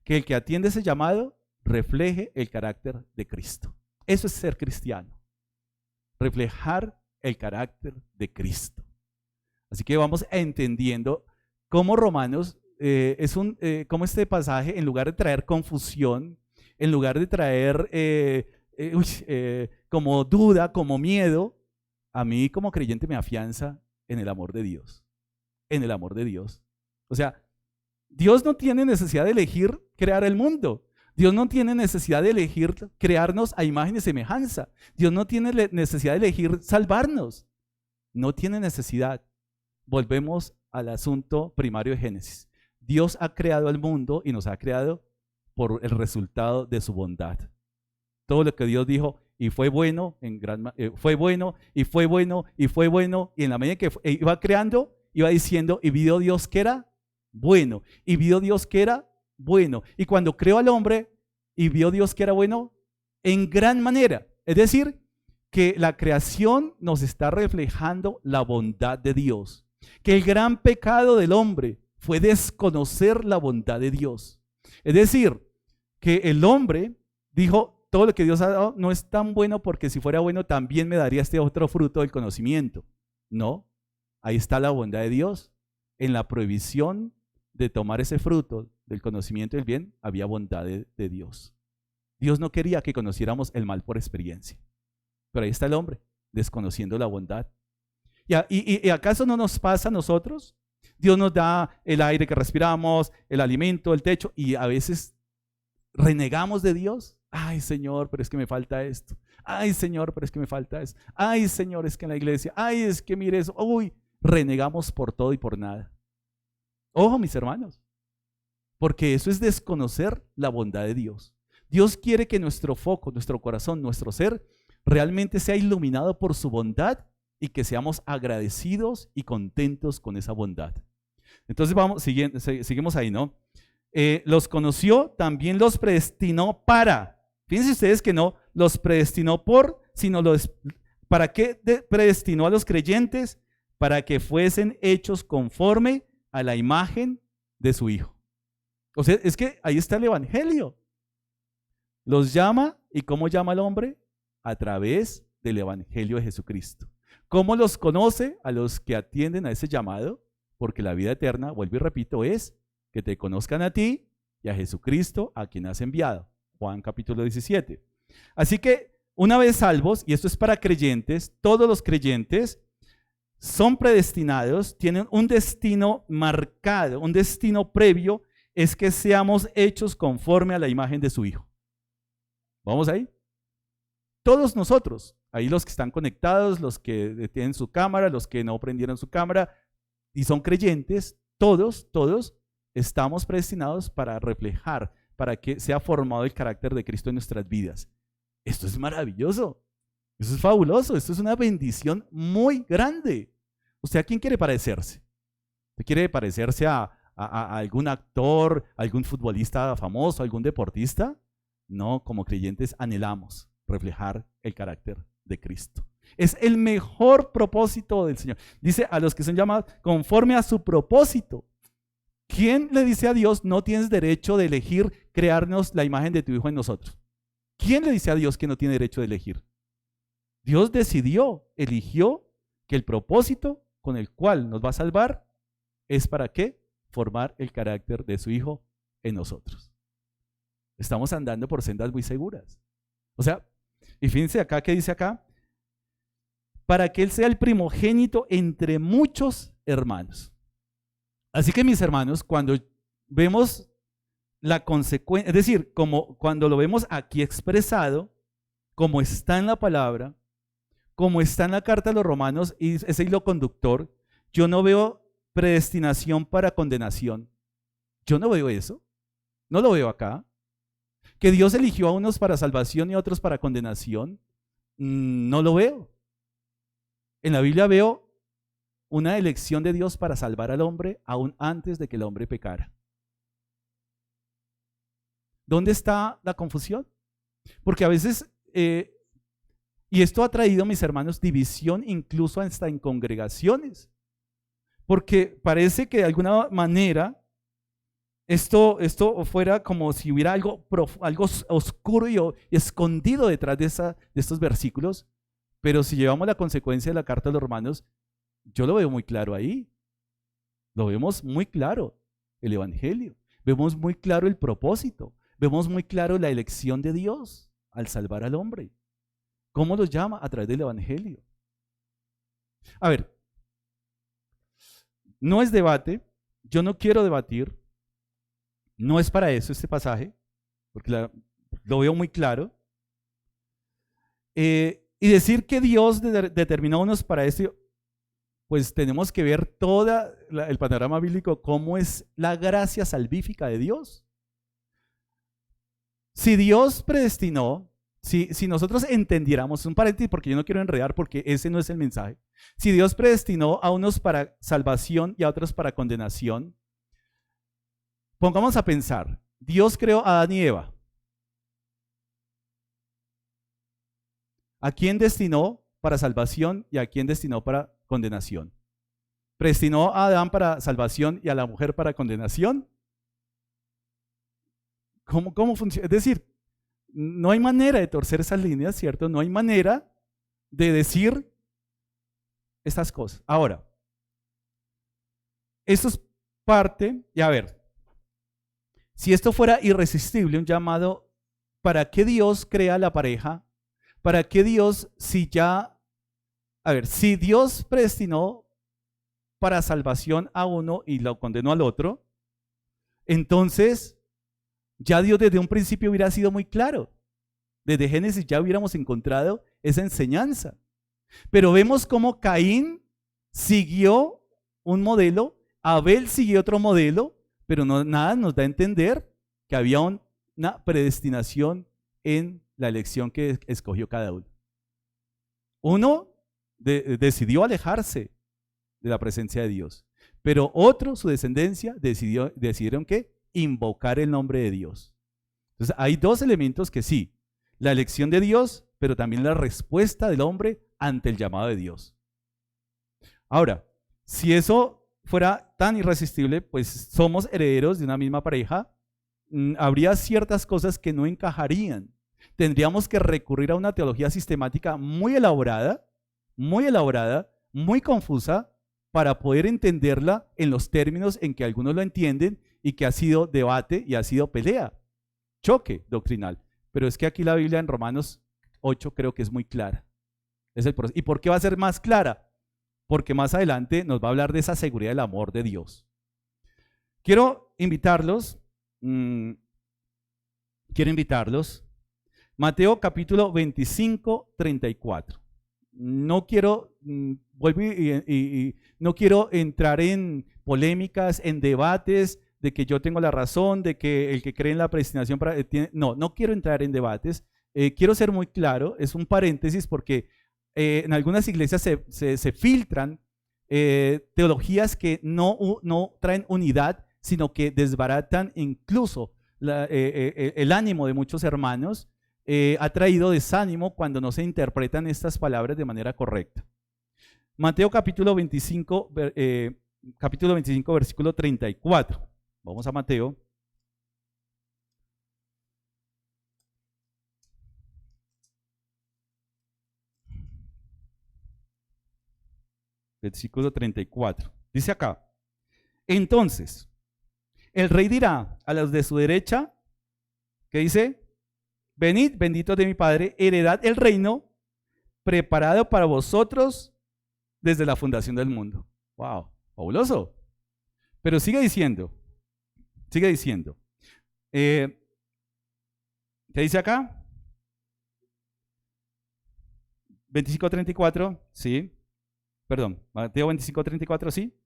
que el que atiende ese llamado refleje el carácter de Cristo. Eso es ser cristiano, reflejar el carácter de Cristo. Así que vamos entendiendo cómo Romanos cómo este pasaje, en lugar de traer confusión, en lugar de traer como duda, como miedo, a mí como creyente me afianza en el amor de Dios, en el amor de Dios. O sea, Dios no tiene necesidad de elegir crear el mundo. Dios no tiene necesidad de elegir crearnos a imagen y semejanza. Dios no tiene necesidad de elegir salvarnos. No tiene necesidad. Volvemos al asunto primario de Génesis. Dios ha creado al mundo y nos ha creado por el resultado de su bondad. Todo lo que Dios dijo, y fue bueno, fue bueno, y fue bueno, y fue bueno, y en la medida que iba creando, iba diciendo, y vio Dios que era bueno, y vio Dios que era bueno. Y cuando creó al hombre, y vio Dios que era bueno, en gran manera. Es decir, que la creación nos está reflejando la bondad de Dios. Que el gran pecado del hombre fue desconocer la bondad de Dios. Es decir, que el hombre dijo, todo lo que Dios ha dado no es tan bueno porque si fuera bueno también me daría este otro fruto del conocimiento. No, ahí está la bondad de Dios. En la prohibición de tomar ese fruto del conocimiento del bien, había bondad de Dios. Dios no quería que conociéramos el mal por experiencia. Pero ahí está el hombre, desconociendo la bondad. ¿Y acaso no nos pasa a nosotros? Dios nos da el aire que respiramos, el alimento, el techo, y a veces renegamos de Dios. Ay, Señor, pero es que me falta esto. Ay, Señor, pero es que me falta esto. Ay, Señor, es que en la iglesia. Ay, es que mire eso. Uy, renegamos por todo y por nada. Ojo, mis hermanos, porque eso es desconocer la bondad de Dios. Dios quiere que nuestro foco, nuestro corazón, nuestro ser realmente sea iluminado por su bondad y que seamos agradecidos y contentos con esa bondad. Entonces seguimos ahí, ¿no? Los conoció, también los predestinó para. Fíjense ustedes que no los predestinó por, sino ¿para qué predestinó a los creyentes? Para que fuesen hechos conforme a la imagen de su Hijo. O sea, es que ahí está el evangelio. Los llama, ¿y cómo llama al hombre? A través del evangelio de Jesucristo. ¿Cómo los conoce? A los que atienden a ese llamado, porque la vida eterna, vuelvo y repito, es que te conozcan a ti y a Jesucristo, a quien has enviado. Juan capítulo 17. Así que una vez salvos, y esto es para creyentes, todos los creyentes son predestinados, tienen un destino marcado, un destino previo, es que seamos hechos conforme a la imagen de su Hijo. ¿Vamos ahí? Todos nosotros, ahí los que están conectados, los que tienen su cámara, los que no prendieron su cámara y son creyentes, todos estamos predestinados para reflejar, para que sea formado el carácter de Cristo en nuestras vidas. Esto es maravilloso, eso es fabuloso, esto es una bendición muy grande. ¿Usted a quién quiere parecerse? ¿Usted quiere parecerse a algún actor, algún futbolista famoso, algún deportista? No, como creyentes anhelamos reflejar el carácter de Cristo. Es el mejor propósito del Señor. Dice a los que son llamados conforme a su propósito. ¿Quién le dice a Dios, no tienes derecho de elegir crearnos la imagen de tu Hijo en nosotros? ¿Quién le dice a Dios que no tiene derecho de elegir? Dios decidió, eligió que el propósito con el cual nos va a salvar es para qué? Formar el carácter de su Hijo en nosotros. Estamos andando por sendas muy seguras. O sea, y fíjense acá, ¿qué dice acá? Para que Él sea el primogénito entre muchos hermanos. Así que mis hermanos, cuando vemos la consecuencia, es decir, como cuando lo vemos aquí expresado, como está en la palabra, como está en la carta a los romanos, y ese hilo conductor, yo no veo predestinación para condenación. Yo no veo eso. No lo veo acá. Que Dios eligió a unos para salvación y a otros para condenación, no lo veo. En la Biblia veo una elección de Dios para salvar al hombre aún antes de que el hombre pecara. ¿Dónde está la confusión? Porque a veces, y esto ha traído, mis hermanos, división incluso hasta en congregaciones. porque parece que de alguna manera esto fuera como si hubiera algo oscuro y escondido detrás de estos versículos, pero si llevamos la consecuencia de la carta de los Romanos, yo lo veo muy claro ahí. Lo vemos muy claro, el Evangelio. Vemos muy claro el propósito. Vemos muy claro la elección de Dios al salvar al hombre. ¿Cómo los llama? A través del Evangelio. A ver, no es debate. Yo no quiero debatir. No es para eso este pasaje, porque lo veo muy claro. Y decir que Dios determinó a unos para esto, pues tenemos que ver todo el panorama bíblico, cómo es la gracia salvífica de Dios. Si Dios predestinó, si nosotros entendiéramos, un paréntesis porque yo no quiero enredar porque ese no es el mensaje. Si Dios predestinó a unos para salvación y a otros para condenación, pongamos a pensar, Dios creó a Adán y Eva. ¿A quién destinó para salvación y a quién destinó para condenación? ¿Predestinó a Adán para salvación y a la mujer para condenación? ¿Cómo funciona? Es decir, no hay manera de torcer esas líneas, ¿cierto? No hay manera de decir estas cosas. Ahora, esto es parte, y a ver, si esto fuera irresistible, un llamado, ¿para qué Dios crea la pareja? ¿Para qué Dios, si Dios predestinó para salvación a uno y lo condenó al otro, entonces ya Dios desde un principio hubiera sido muy claro. Desde Génesis ya hubiéramos encontrado esa enseñanza. Pero vemos cómo Caín siguió un modelo, Abel siguió otro modelo, pero nada nos da a entender que había una predestinación en la elección que escogió cada uno. Uno decidió alejarse de la presencia de Dios, pero otro, su descendencia, decidieron que invocar el nombre de Dios. Entonces hay dos elementos que sí, la elección de Dios, pero también la respuesta del hombre ante el llamado de Dios. Ahora, si eso fuera tan irresistible, pues somos herederos de una misma pareja, habría ciertas cosas que no encajarían. Tendríamos que recurrir a una teología sistemática muy elaborada, muy confusa, para poder entenderla en los términos en que algunos lo entienden y que ha sido debate y ha sido pelea, choque doctrinal. Pero es que aquí la Biblia en Romanos 8 creo que es muy clara. Es el proceso. ¿Y por qué va a ser más clara? Porque más adelante nos va a hablar de esa seguridad del amor de Dios. Quiero invitarlos, Mateo capítulo 25, 34. No quiero, no quiero entrar en polémicas, en debates de que yo tengo la razón, de que el que cree en la predestinación, no quiero entrar en debates. Quiero ser muy claro, es un paréntesis porque en algunas iglesias se filtran teologías que no traen unidad, sino que desbaratan incluso el ánimo de muchos hermanos. Ha traído desánimo cuando no se interpretan estas palabras de manera correcta. Mateo capítulo 25, versículo 34. Vamos a Mateo. Versículo 34. Dice acá: entonces, el rey dirá a los de su derecha, ¿qué dice? Venid, benditos de mi Padre, heredad el reino preparado para vosotros desde la fundación del mundo. Wow, fabuloso. Pero sigue diciendo. ¿Qué dice acá? 25:34, sí. Perdón, Mateo 25:34, sí.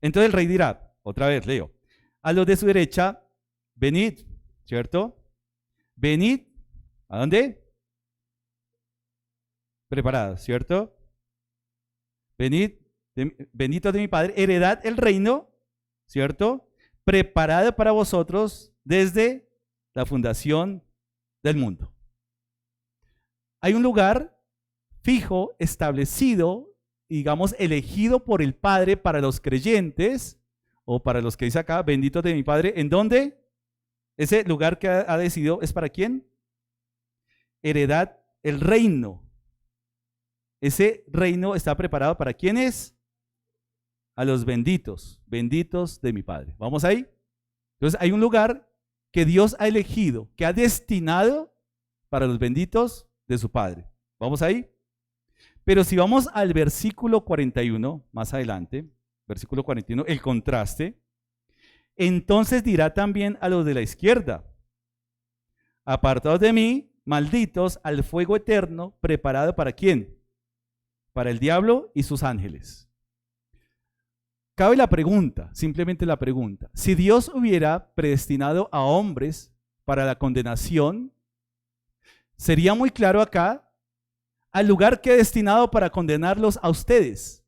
Entonces el rey dirá, otra vez leo, a los de su derecha, venid, ¿cierto? Venid, ¿a dónde? Preparados, ¿cierto? Venid, benditos de mi Padre, heredad el reino, ¿cierto? Preparado para vosotros desde la fundación del mundo. Hay un lugar fijo, establecido digamos, elegido por el Padre para los creyentes, o para los que dice acá, benditos de mi Padre, ¿en dónde? Ese lugar que ha decidido es para quién? Heredad, el reino. Ese reino está preparado para quiénes? A los benditos, benditos de mi Padre. ¿Vamos ahí? Entonces hay un lugar que Dios ha elegido, que ha destinado para los benditos de su Padre. ¿Vamos ahí? Pero si vamos al versículo 41, más adelante, versículo 41, el contraste, entonces dirá también a los de la izquierda, apartados de mí, malditos, al fuego eterno, preparado ¿para quién? Para el diablo y sus ángeles. Cabe la pregunta, simplemente la pregunta, si Dios hubiera predestinado a hombres para la condenación, sería muy claro acá al lugar que he destinado para condenarlos a ustedes.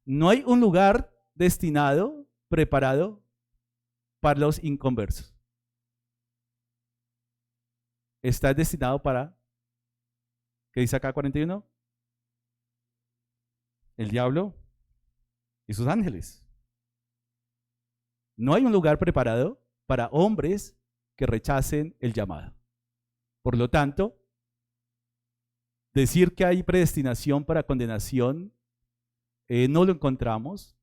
No hay un lugar destinado, preparado para los inconversos. Está destinado para, ¿qué dice acá 41? El diablo y sus ángeles. No hay un lugar preparado para hombres que rechacen el llamado. Por lo tanto, decir que hay predestinación para condenación no lo encontramos.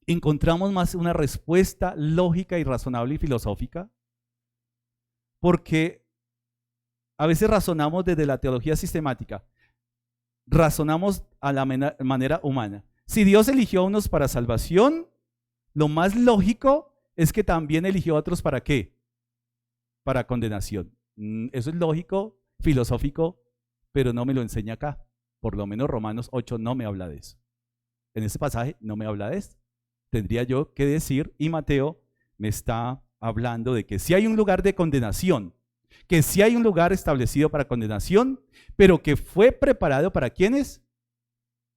Encontramos más una respuesta lógica y razonable y filosófica, porque a veces razonamos desde la teología sistemática, razonamos a la manera humana. Si Dios eligió a unos para salvación, lo más lógico es que también eligió a otros ¿para qué? Para condenación. Eso es lógico, filosófico, pero no me lo enseña acá. Por lo menos Romanos 8 no me habla de eso. En este pasaje no me habla de esto. Tendría yo que decir, y Mateo me está hablando de que sí hay un lugar de condenación, que sí hay un lugar establecido para condenación, pero que fue preparado ¿para quiénes?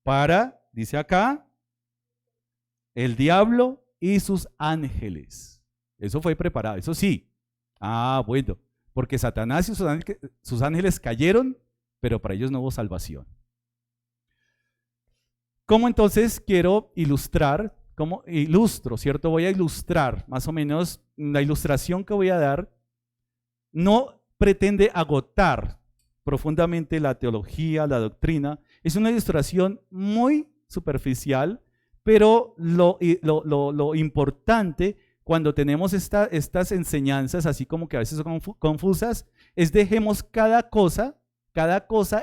Para, dice acá, el diablo y sus ángeles. Eso fue preparado, eso sí. Ah, bueno, porque Satanás y sus ángeles cayeron, pero para ellos no hubo salvación. ¿Cómo entonces quiero ilustrar? ¿Cómo ilustro, cierto? Voy a ilustrar, más o menos, la ilustración que voy a dar no pretende agotar profundamente la teología, la doctrina. Es una ilustración muy superficial, pero lo importante cuando tenemos estas enseñanzas, así como que a veces son confusas, es dejemos cada cosa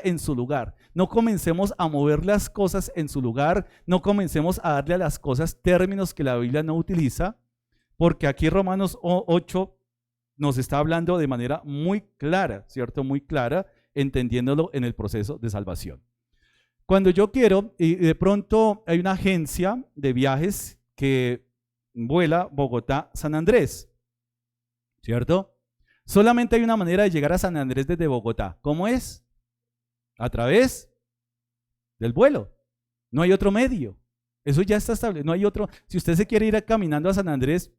en su lugar. No comencemos a mover las cosas en su lugar, no comencemos a darle a las cosas términos que la Biblia no utiliza, porque aquí Romanos 8 nos está hablando de manera muy clara, ¿cierto? Muy clara, entendiéndolo en el proceso de salvación. Cuando yo quiero, y de pronto hay una agencia de viajes que vuela Bogotá-San Andrés, ¿cierto? Solamente hay una manera de llegar a San Andrés desde Bogotá. ¿Cómo es? A través del vuelo. No hay otro medio. Eso ya está establecido. No hay otro. Si usted se quiere ir caminando a San Andrés,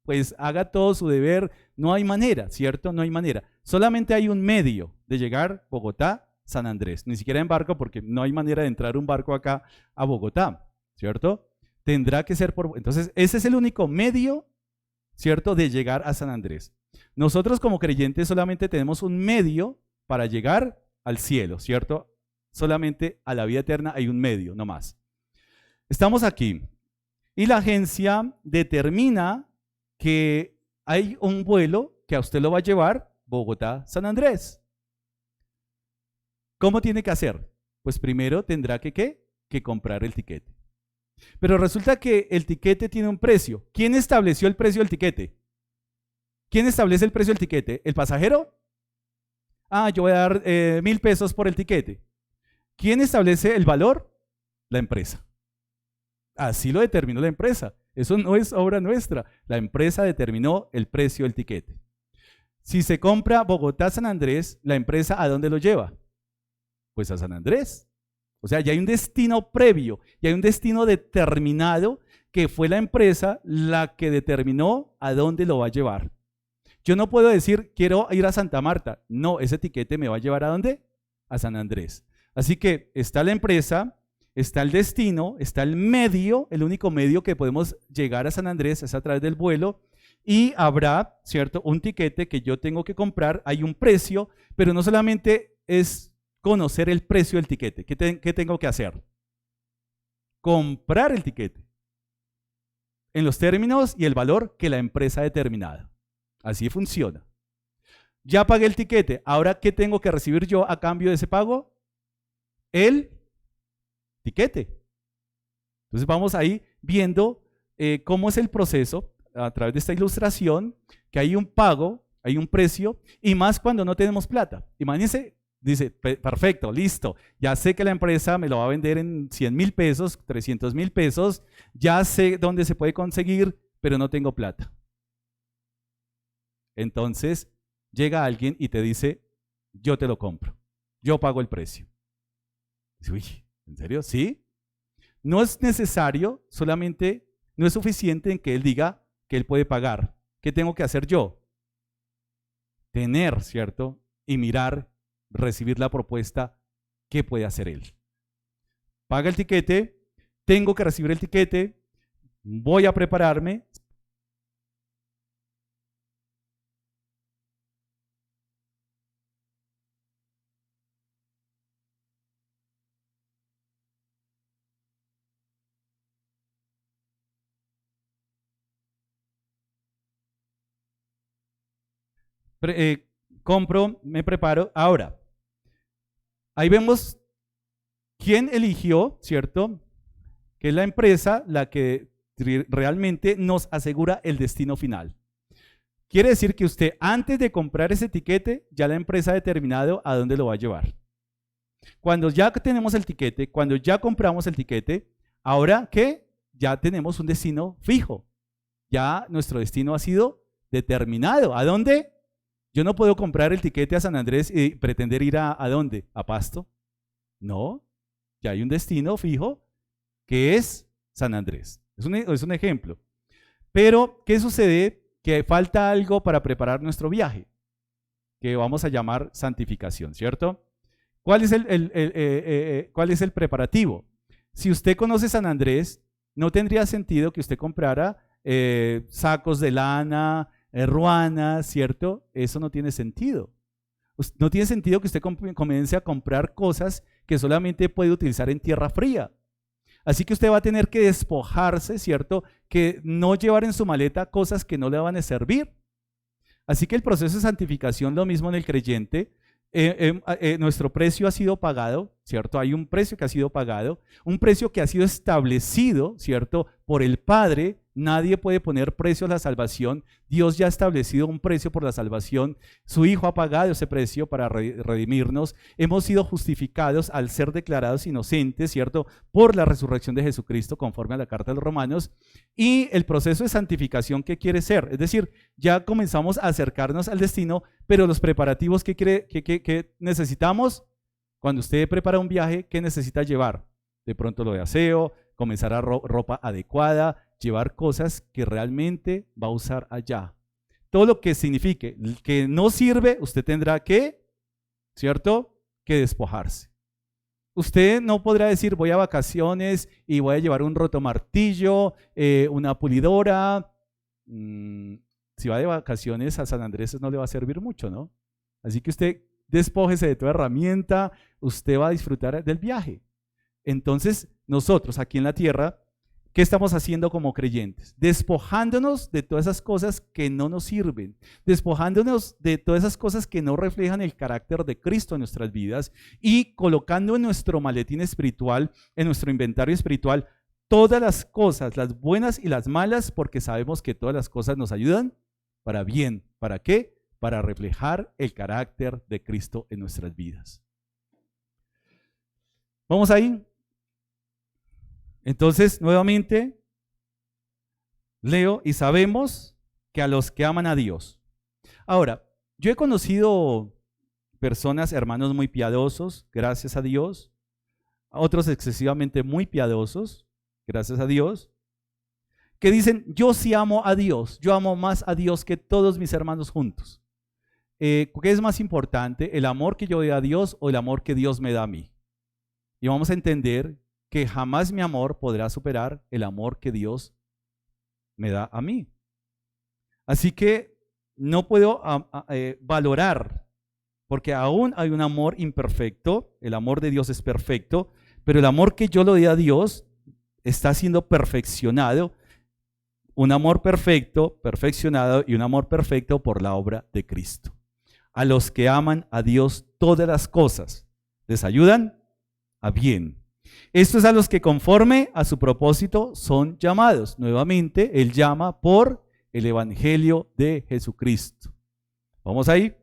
pues haga todo su deber. No hay manera, ¿cierto? No hay manera. Solamente hay un medio de llegar Bogotá-San Andrés. Ni siquiera en barco, porque no hay manera de entrar un barco acá a Bogotá, ¿cierto? Tendrá que ser por... Entonces, ese es el único medio, ¿cierto?, de llegar a San Andrés. Nosotros como creyentes solamente tenemos un medio para llegar al cielo, ¿cierto? Solamente a la vida eterna hay un medio, no más. Estamos aquí y la agencia determina que hay un vuelo que a usted lo va a llevar Bogotá-San Andrés. ¿Cómo tiene que hacer? Pues primero tendrá que comprar el tiquete. Pero resulta que el tiquete tiene un precio. ¿Quién estableció el precio del tiquete? ¿Quién establece el precio del tiquete? ¿El pasajero? Ah, yo voy a dar 1,000 pesos por el tiquete. ¿Quién establece el valor? La empresa. Así lo determinó la empresa. Eso no es obra nuestra. La empresa determinó el precio del tiquete. Si se compra Bogotá-San Andrés, ¿la empresa a dónde lo lleva? Pues a San Andrés. O sea, ya hay un destino previo, ya hay un destino determinado que fue la empresa la que determinó a dónde lo va a llevar. Yo no puedo decir, quiero ir a Santa Marta. No, ese tiquete me va a llevar ¿a dónde? A San Andrés. Así que está la empresa, está el destino, está el medio, el único medio que podemos llegar a San Andrés es a través del vuelo, y habrá, ¿cierto?, un tiquete que yo tengo que comprar, hay un precio, pero no solamente es conocer el precio del tiquete. ¿Qué tengo que hacer? Comprar el tiquete en los términos y el valor que la empresa ha determinado. Así funciona. Ya pagué el tiquete, ahora ¿qué tengo que recibir yo a cambio de ese pago? El tiquete. Entonces vamos ahí viendo cómo es el proceso a través de esta ilustración, que hay un pago, hay un precio, y más cuando no tenemos plata. Imagínense, dice, perfecto, listo, ya sé que la empresa me lo va a vender en 100,000 pesos, 300,000 pesos, ya sé dónde se puede conseguir, pero no tengo plata. Entonces llega alguien y te dice, yo te lo compro, yo pago el precio. Dice, uy, ¿en serio? ¿Sí? No es necesario, solamente no es suficiente en que él diga que él puede pagar. ¿Qué tengo que hacer yo? Tener, ¿cierto? Y mirar, recibir la propuesta, ¿qué puede hacer él? Paga el tiquete, tengo que recibir el tiquete, voy a prepararme. Compro, me preparo. Ahora, ahí vemos quién eligió, ¿cierto? Que es la empresa la que realmente nos asegura el destino final. Quiere decir que usted, antes de comprar ese tiquete, ya la empresa ha determinado a dónde lo va a llevar. Cuando ya tenemos el tiquete, cuando ya compramos el tiquete, ahora que ya tenemos un destino fijo. Ya nuestro destino ha sido determinado. ¿A dónde? Yo no puedo comprar el tiquete a San Andrés y pretender ir ¿a dónde? ¿A Pasto? No, ya hay un destino fijo que es San Andrés. Es un ejemplo. Pero, ¿qué sucede? Que falta algo para preparar nuestro viaje, que vamos a llamar santificación, ¿cierto? ¿Cuál es cuál es el preparativo? Si usted conoce San Andrés, no tendría sentido que usted comprara sacos de lana, ruanas, ¿cierto? Eso no tiene sentido. No tiene sentido que usted comience a comprar cosas que solamente puede utilizar en tierra fría. Así que usted va a tener que despojarse, ¿cierto? Que no llevar en su maleta cosas que no le van a servir. Así que el proceso de santificación, lo mismo en el creyente. Nuestro precio ha sido pagado, ¿cierto? Hay un precio que ha sido pagado, un precio que ha sido establecido, ¿cierto? Por el Padre. Nadie puede poner precio a la salvación. Dios ya ha establecido un precio por la salvación. Su Hijo ha pagado ese precio para redimirnos. Hemos sido justificados al ser declarados inocentes, ¿cierto? Por la resurrección de Jesucristo, conforme a la carta de los Romanos. Y el proceso de santificación, ¿qué quiere ser? Es decir, ya comenzamos a acercarnos al destino, pero los preparativos que necesitamos, cuando usted prepara un viaje, ¿qué necesita llevar? De pronto lo de aseo, comenzar a ropa adecuada, llevar cosas que realmente va a usar allá. Todo lo que signifique que no sirve, usted tendrá que, ¿cierto?, que despojarse. Usted no podrá decir voy a vacaciones y voy a llevar un rotomartillo, una pulidora. Si va de vacaciones a San Andrés no le va a servir mucho, ¿no? Así que usted despójese de toda herramienta, usted va a disfrutar del viaje. Entonces, nosotros aquí en la tierra, ¿qué estamos haciendo como creyentes? Despojándonos de todas esas cosas que no nos sirven, despojándonos de todas esas cosas que no reflejan el carácter de Cristo en nuestras vidas y colocando en nuestro maletín espiritual, en nuestro inventario espiritual, todas las cosas, las buenas y las malas, porque sabemos que todas las cosas nos ayudan para bien. ¿Para qué? Para reflejar el carácter de Cristo en nuestras vidas. ¿Vamos ahí? Entonces, nuevamente, leo y sabemos que a los que aman a Dios. Ahora, yo he conocido personas, hermanos muy piadosos, gracias a Dios, otros excesivamente muy piadosos, gracias a Dios, que dicen, yo sí amo a Dios, yo amo más a Dios que todos mis hermanos juntos. ¿Qué es más importante, el amor que yo doy a Dios o el amor que Dios me da a mí? y vamos a entender que jamás mi amor podrá superar el amor que Dios me da a mí. Así que no puedo valorar, porque aún hay un amor imperfecto, el amor de Dios es perfecto, pero el amor que yo le doy a Dios está siendo perfeccionado, un amor perfecto, perfeccionado y un amor perfecto por la obra de Cristo. A los que aman a Dios, todas las cosas les ayudan a bien. Estos a los que conforme a su propósito son llamados. Nuevamente, Él llama por el Evangelio de Jesucristo. Vamos ahí.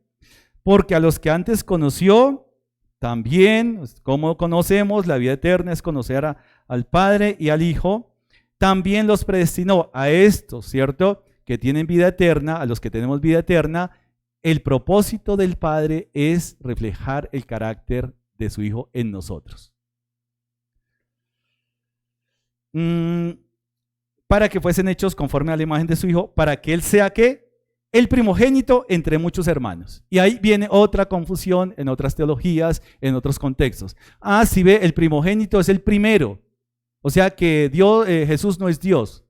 Porque a los que antes conoció, también, como conocemos, la vida eterna es conocer al Padre y al Hijo, también los predestinó a estos, ¿cierto? Que tienen vida eterna, a los que tenemos vida eterna. El propósito del Padre es reflejar el carácter de su Hijo en nosotros. Para que fuesen hechos conforme a la imagen de su Hijo, para que Él sea, ¿qué? El primogénito entre muchos hermanos. Y ahí viene otra confusión en otras teologías, en otros contextos. Si ve, el primogénito es el primero. O sea que Jesús no es Dios.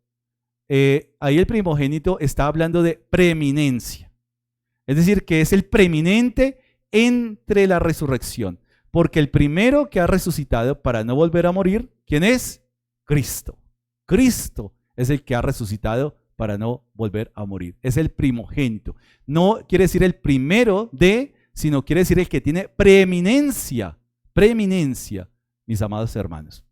Ahí el primogénito está hablando de preeminencia. Es decir, que es el preeminente entre la resurrección. Porque el primero que ha resucitado para no volver a morir, ¿quién es? Cristo. Cristo es el que ha resucitado para no volver a morir. Es el primogénito. No quiere decir el primero sino quiere decir el que tiene preeminencia. Preeminencia, mis amados hermanos.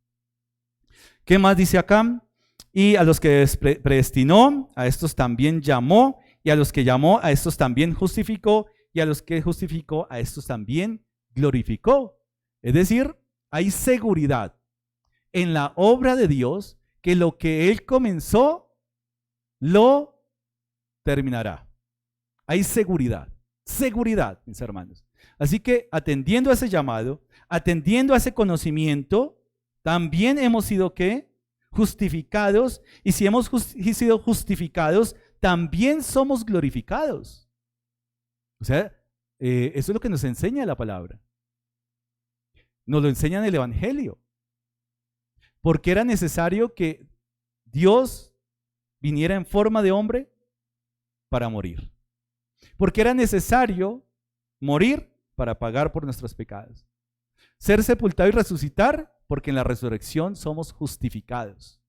¿Qué más dice acá? Y a los que predestinó, a estos también llamó, y a los que llamó, a estos también justificó, y a los que justificó, a estos también glorificó. Es decir, hay seguridad en la obra de Dios que lo que Él comenzó, lo terminará. Hay seguridad, mis hermanos. Así que atendiendo a ese llamado, atendiendo a ese conocimiento, también hemos sido, ¿qué? Justificados, y si hemos sido justificados, también somos glorificados. O sea, eso es lo que nos enseña la palabra. Nos lo enseña en el Evangelio. Porque era necesario que Dios viniera en forma de hombre para morir. Porque era necesario morir para pagar por nuestros pecados. Ser sepultado y resucitar, porque en la resurrección somos justificados.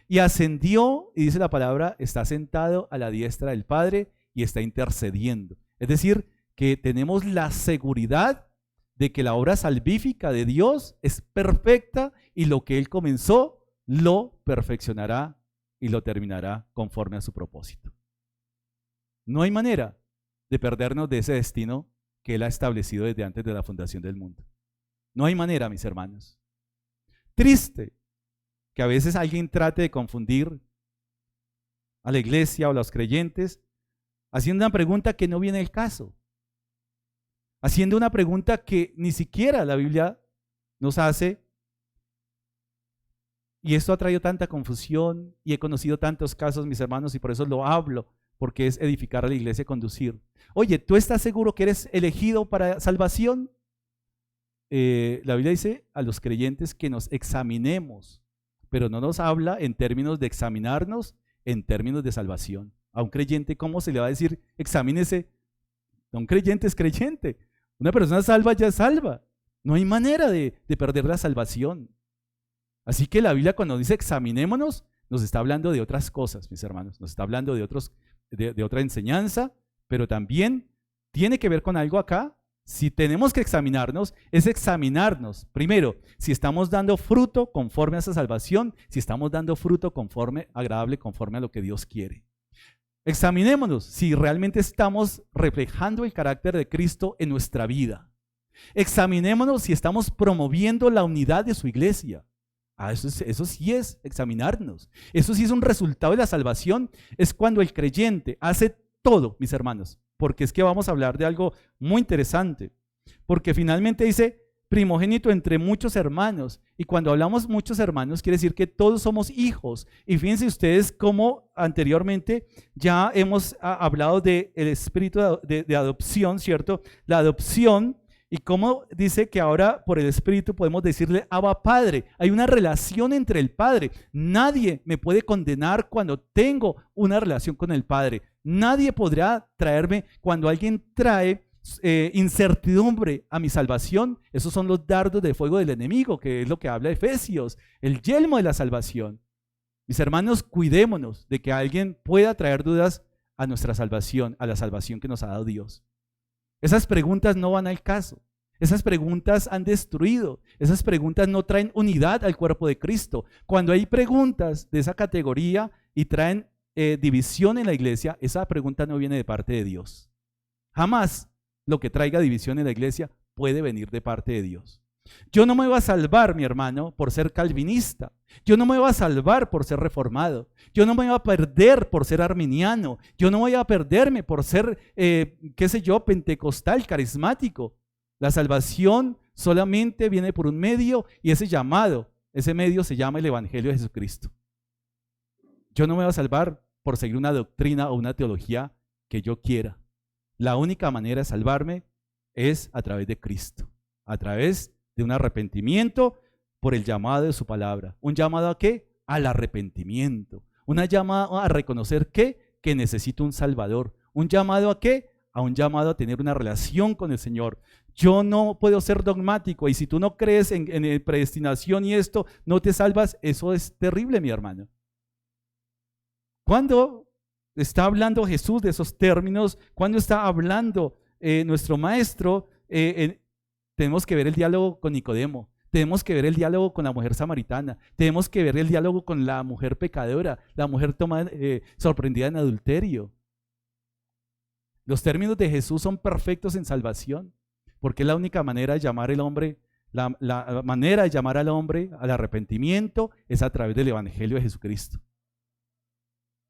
Y ascendió, y dice la palabra, está sentado a la diestra del Padre y está intercediendo. Es decir, que tenemos la seguridad de que la obra salvífica de Dios es perfecta y lo que Él comenzó lo perfeccionará y lo terminará conforme a su propósito. No hay manera de perdernos de ese destino que Él ha establecido desde antes de la fundación del mundo. No hay manera, mis hermanos. Triste que a veces alguien trate de confundir a la iglesia o a los creyentes haciendo una pregunta que no viene al caso. Haciendo una pregunta que ni siquiera la Biblia nos hace. Y esto ha traído tanta confusión y he conocido tantos casos, mis hermanos, y por eso lo hablo, porque es edificar a la iglesia y conducir. Oye, ¿tú estás seguro que eres elegido para salvación? La Biblia dice a los creyentes que nos examinemos, pero no nos habla en términos de examinarnos, en términos de salvación. A un creyente, ¿cómo se le va a decir examínese? A un creyente es creyente. Una persona salva ya es salva. No hay manera de perder la salvación. Así que la Biblia cuando dice examinémonos, nos está hablando de otras cosas, mis hermanos. Nos está hablando de otra enseñanza, pero también tiene que ver con algo acá. Si tenemos que examinarnos, es examinarnos, primero, si estamos dando fruto conforme a esa salvación, si estamos dando fruto agradable conforme a lo que Dios quiere. Examinémonos si realmente estamos reflejando el carácter de Cristo en nuestra vida. Examinémonos si estamos promoviendo la unidad de su iglesia. Eso sí es examinarnos. Eso sí es un resultado de la salvación. Es cuando el creyente hace todo, mis hermanos. Porque es que vamos a hablar de algo muy interesante. Porque finalmente dice primogénito entre muchos hermanos. Y cuando hablamos muchos hermanos, quiere decir que todos somos hijos. Y fíjense ustedes cómo anteriormente ya hemos hablado del espíritu de adopción, ¿cierto? La adopción Y cómo dice que ahora por el Espíritu podemos decirle Abba Padre. Hay una relación entre el Padre. Nadie me puede condenar cuando tengo una relación con el Padre. Nadie podrá traerme cuando alguien trae incertidumbre a mi salvación. Esos son los dardos de fuego del enemigo, que es lo que habla Efesios, el yelmo de la salvación. Mis hermanos, cuidémonos de que alguien pueda traer dudas a nuestra salvación, a la salvación que nos ha dado Dios. Esas preguntas no van al caso. Esas preguntas han destruido. Esas preguntas no traen unidad al cuerpo de Cristo. Cuando hay preguntas de esa categoría y traen división en la iglesia, esa pregunta no viene de parte de Dios. Jamás lo que traiga división en la iglesia puede venir de parte de Dios. Yo no me voy a salvar, mi hermano, por ser calvinista. Yo no me voy a salvar por ser reformado. Yo no me voy a perder por ser arminiano. Yo no voy a perderme por ser, qué sé yo, pentecostal, carismático. La salvación solamente viene por un medio y ese medio se llama el Evangelio de Jesucristo. Yo no me voy a salvar por seguir una doctrina o una teología que yo quiera. La única manera de salvarme es a través de Cristo, a través de un arrepentimiento por el llamado de su palabra. ¿Un llamado a qué? Al arrepentimiento. Una llamada a reconocer que necesito un Salvador. ¿Un llamado a qué? A un llamado a tener una relación con el Señor. Yo no puedo ser dogmático y si tú no crees en predestinación y esto, no te salvas. Eso es terrible, mi hermano. ¿Cuándo está hablando Jesús de esos términos? ¿Cuándo está hablando nuestro maestro? Tenemos que ver el diálogo con Nicodemo, tenemos que ver el diálogo con la mujer samaritana, tenemos que ver el diálogo con la mujer pecadora, la mujer sorprendida en adulterio. Los términos de Jesús son perfectos en salvación, porque es la única manera de llamar al hombre, la manera de llamar al hombre al arrepentimiento es a través del Evangelio de Jesucristo.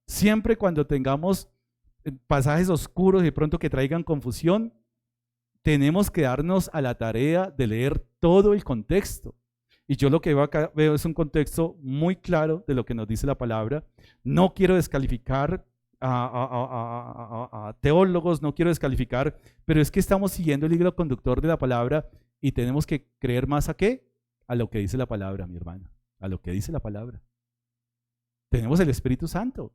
Siempre cuando tengamos pasajes oscuros de pronto que traigan confusión, tenemos que darnos a la tarea de leer todo el contexto. Y yo lo que veo es un contexto muy claro de lo que nos dice la palabra. No quiero descalificar a teólogos, no quiero descalificar, pero es que estamos siguiendo el hilo conductor de la palabra y tenemos que creer más a qué? A lo que dice la palabra, mi hermano, a lo que dice la palabra. Tenemos el Espíritu Santo.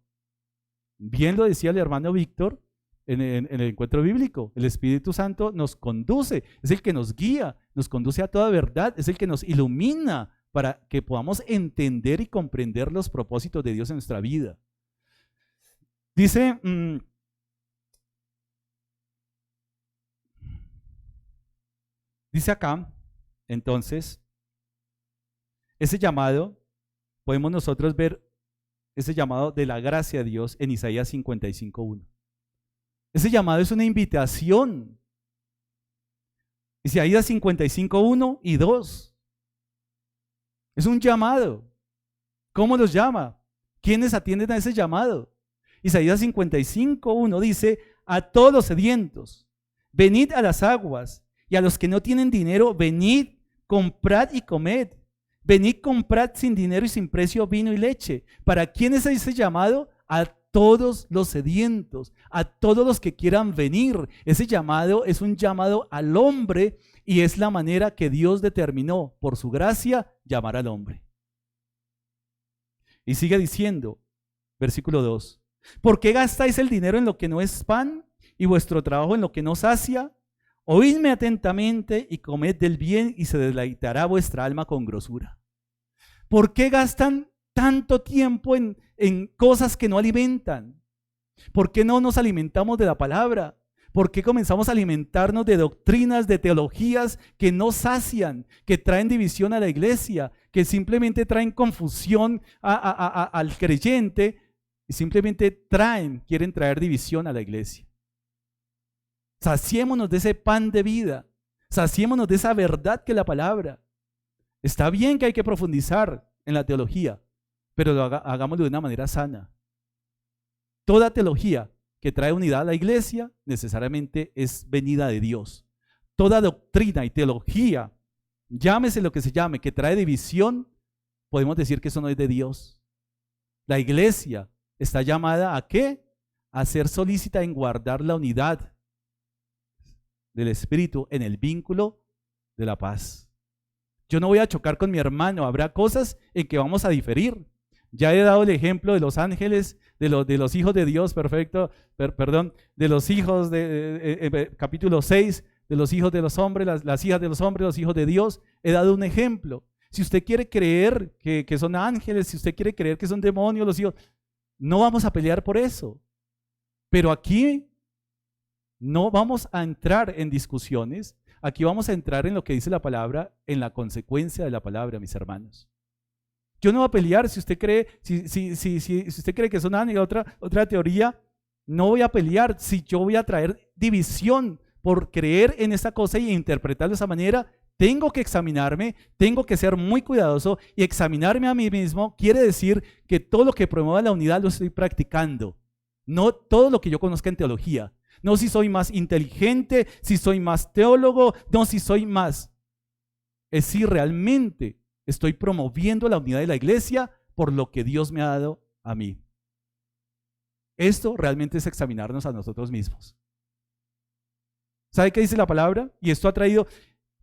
Bien lo decía el hermano Víctor, en el encuentro bíblico, el Espíritu Santo nos conduce, es el que nos guía, nos conduce a toda verdad, es el que nos ilumina para que podamos entender y comprender los propósitos de Dios en nuestra vida. Dice, dice acá, entonces, ese llamado, podemos nosotros ver ese llamado de la gracia de Dios en Isaías 55:1. Ese llamado es una invitación. Isaías 55:1 y 2. Es un llamado. ¿Cómo los llama? ¿Quiénes atienden a ese llamado? Isaías 55:1 dice, a todos los sedientos, venid a las aguas, y a los que no tienen dinero, venid, comprad y comed. Venid, comprad sin dinero y sin precio vino y leche. ¿Para quién es ese llamado? A todos los sedientos, a todos los que quieran venir. Ese llamado es un llamado al hombre y es la manera que Dios determinó por su gracia llamar al hombre. Y sigue diciendo, versículo 2, ¿por qué gastáis el dinero en lo que no es pan y vuestro trabajo en lo que no sacia? Oídme atentamente y comed del bien y se deleitará vuestra alma con grosura. ¿Por qué gastan tanto tiempo en cosas que no alimentan? ¿Por qué no nos alimentamos de la palabra? ¿Por qué comenzamos a alimentarnos de doctrinas, de teologías que no sacian, que traen división a la iglesia, que simplemente traen confusión al creyente y simplemente quieren traer división a la iglesia? Saciémonos de ese pan de vida, saciémonos de esa verdad que es la palabra. Está bien que hay que profundizar en la teología, pero hagámoslo de una manera sana. Toda teología que trae unidad a la iglesia necesariamente es venida de Dios. Toda doctrina y teología, llámese lo que se llame, que trae división, podemos decir que eso no es de Dios. La iglesia está llamada ¿a qué? A ser solícita en guardar la unidad. del Espíritu en el vínculo de la paz. Yo no voy a chocar con mi hermano, habrá cosas en que vamos a diferir. Ya he dado el ejemplo de los ángeles, de los hijos de Dios, perfecto, perdón, de los hijos de capítulo 6, de los hijos de los hombres, las hijas de los hombres, los hijos de Dios. He dado un ejemplo. Si usted quiere creer que son ángeles, si usted quiere creer que son demonios los hijos, no vamos a pelear por eso. Pero aquí no vamos a entrar en discusiones, aquí vamos a entrar en lo que dice la palabra, en la consecuencia de la palabra, mis hermanos. Yo no voy a pelear si usted cree, si usted cree que son ángeles, otra teoría, no voy a pelear si yo voy a traer división por creer en esta cosa y interpretarlo de esa manera. Tengo que examinarme, tengo que ser muy cuidadoso y examinarme a mí mismo quiere decir que todo lo que promueva la unidad lo estoy practicando, no todo lo que yo conozca en teología, no si soy más inteligente, si soy más teólogo, no si soy más, es si realmente estoy promoviendo la unidad de la iglesia por lo que Dios me ha dado a mí. Esto realmente es examinarnos a nosotros mismos. ¿Sabe qué dice la palabra? Y esto ha traído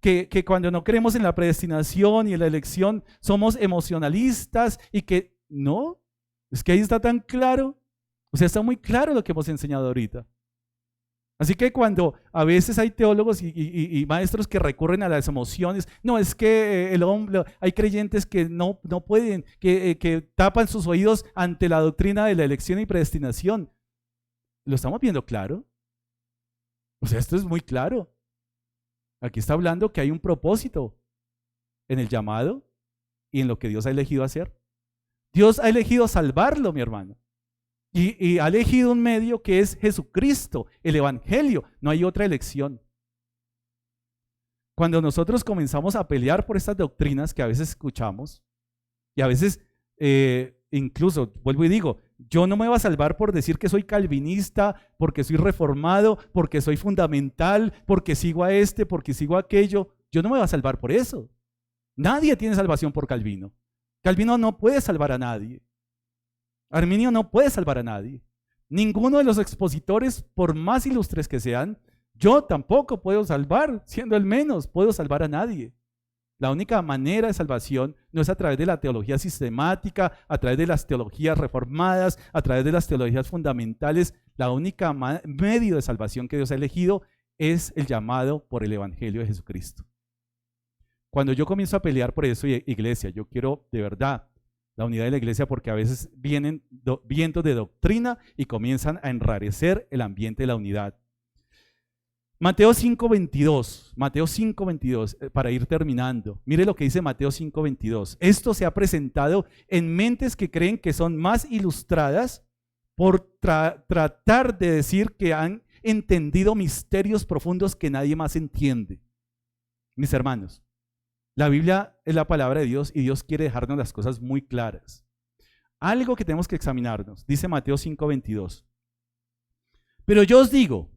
que cuando no creemos en la predestinación y en la elección, somos emocionalistas y que no, es que ahí está tan claro, o sea, está muy claro lo que hemos enseñado ahorita. Así que cuando a veces hay teólogos y maestros que recurren a las emociones, no, es que el hombre, hay creyentes que no pueden, que tapan sus oídos ante la doctrina de la elección y predestinación. ¿Lo estamos viendo claro? O sea, esto es muy claro. Aquí está hablando que hay un propósito en el llamado y en lo que Dios ha elegido hacer. Dios ha elegido salvarlo, mi hermano. Y ha elegido un medio que es Jesucristo, el Evangelio. No hay otra elección. Cuando nosotros comenzamos a pelear por estas doctrinas que a veces escuchamos, y a veces incluso, vuelvo y digo, yo no me voy a salvar por decir que soy calvinista, porque soy reformado, porque soy fundamental, porque sigo a este, porque sigo a aquello. Yo no me voy a salvar por eso. Nadie tiene salvación por Calvino. Calvino no puede salvar a nadie. Arminio no puede salvar a nadie. Ninguno de los expositores, por más ilustres que sean, yo tampoco puedo salvar, siendo el menos, puedo salvar a nadie. La única manera de salvación no es a través de la teología sistemática, a través de las teologías reformadas, a través de las teologías fundamentales. La única medio de salvación que Dios ha elegido es el llamado por el Evangelio de Jesucristo. Cuando yo comienzo a pelear por eso, iglesia, yo quiero de verdad la unidad de la iglesia, porque a veces vienen vientos de doctrina y comienzan a enrarecer el ambiente de la unidad. Mateo 5:22, para ir terminando. Mire lo que dice Mateo 5:22. Esto se ha presentado en mentes que creen que son más ilustradas por tratar de decir que han entendido misterios profundos que nadie más entiende. Mis hermanos, la Biblia es la palabra de Dios y Dios quiere dejarnos las cosas muy claras. Algo que tenemos que examinarnos, dice Mateo 5:22. Pero yo os digo,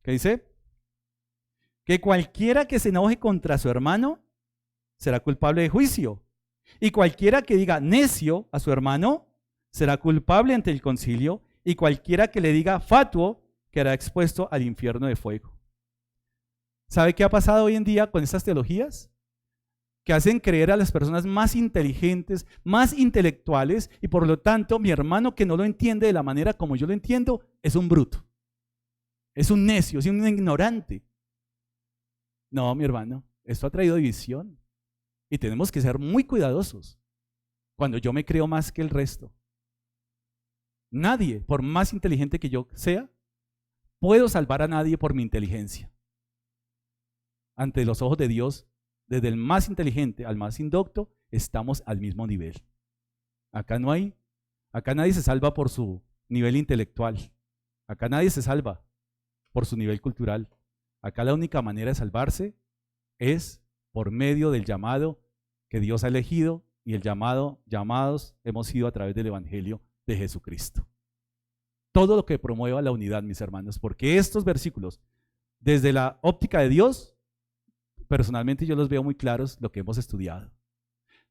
¿qué dice? Que cualquiera que se enoje contra su hermano será culpable de juicio. Y cualquiera que diga necio a su hermano será culpable ante el concilio. Y cualquiera que le diga fatuo quedará expuesto al infierno de fuego. ¿Sabe qué ha pasado hoy en día con estas teologías? Que hacen creer a las personas más inteligentes, más intelectuales, y por lo tanto mi hermano que no lo entiende de la manera como yo lo entiendo es un bruto, es un necio, es un ignorante. No, mi hermano, esto ha traído división y tenemos que ser muy cuidadosos cuando yo me creo más que el resto. Nadie, por más inteligente que yo sea, puedo salvar a nadie por mi inteligencia. Ante los ojos de Dios, desde el más inteligente al más indocto, estamos al mismo nivel. Acá nadie se salva por su nivel intelectual. Acá nadie se salva por su nivel cultural. Acá la única manera de salvarse es por medio del llamado que Dios ha elegido, y el llamados hemos sido a través del Evangelio de Jesucristo. Todo lo que promueva la unidad, mis hermanos, porque estos versículos, desde la óptica de Dios, personalmente yo los veo muy claros, lo que hemos estudiado.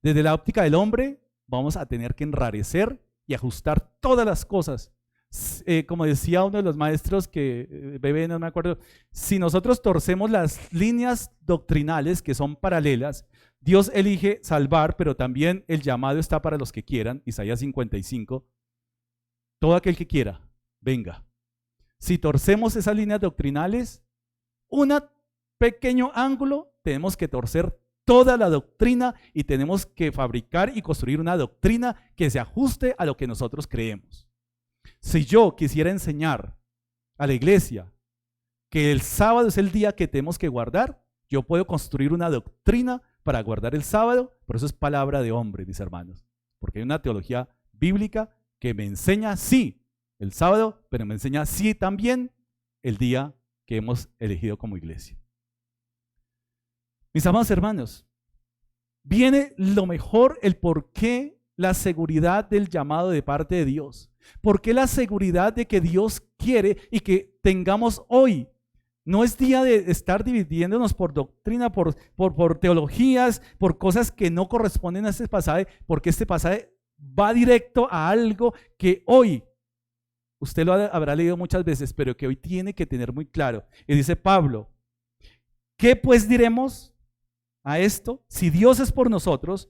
Desde la óptica del hombre, vamos a tener que enrarecer y ajustar todas las cosas Como decía uno de los maestros que, bebé, no me acuerdo, si nosotros torcemos las líneas doctrinales que son paralelas, Dios elige salvar, pero también el llamado está para los que quieran, Isaías 55, todo aquel que quiera, venga. Si torcemos esas líneas doctrinales, un pequeño ángulo, tenemos que torcer toda la doctrina y tenemos que fabricar y construir una doctrina que se ajuste a lo que nosotros creemos. Si yo quisiera enseñar a la iglesia que el sábado es el día que tenemos que guardar, yo puedo construir una doctrina para guardar el sábado, pero eso es palabra de hombre, mis hermanos, porque hay una teología bíblica que me enseña sí el sábado, pero me enseña sí también el día que hemos elegido como iglesia. Mis amados hermanos, viene lo mejor, el por qué la seguridad del llamado de parte de Dios. ¿Por qué la seguridad de que Dios quiere y que tengamos hoy? No es día de estar dividiéndonos por doctrina, por teologías, por cosas que no corresponden a este pasaje, porque este pasaje va directo a algo que hoy, usted lo habrá leído muchas veces, pero que hoy tiene que tener muy claro. Y dice Pablo, ¿qué pues diremos a esto? Si Dios es por nosotros,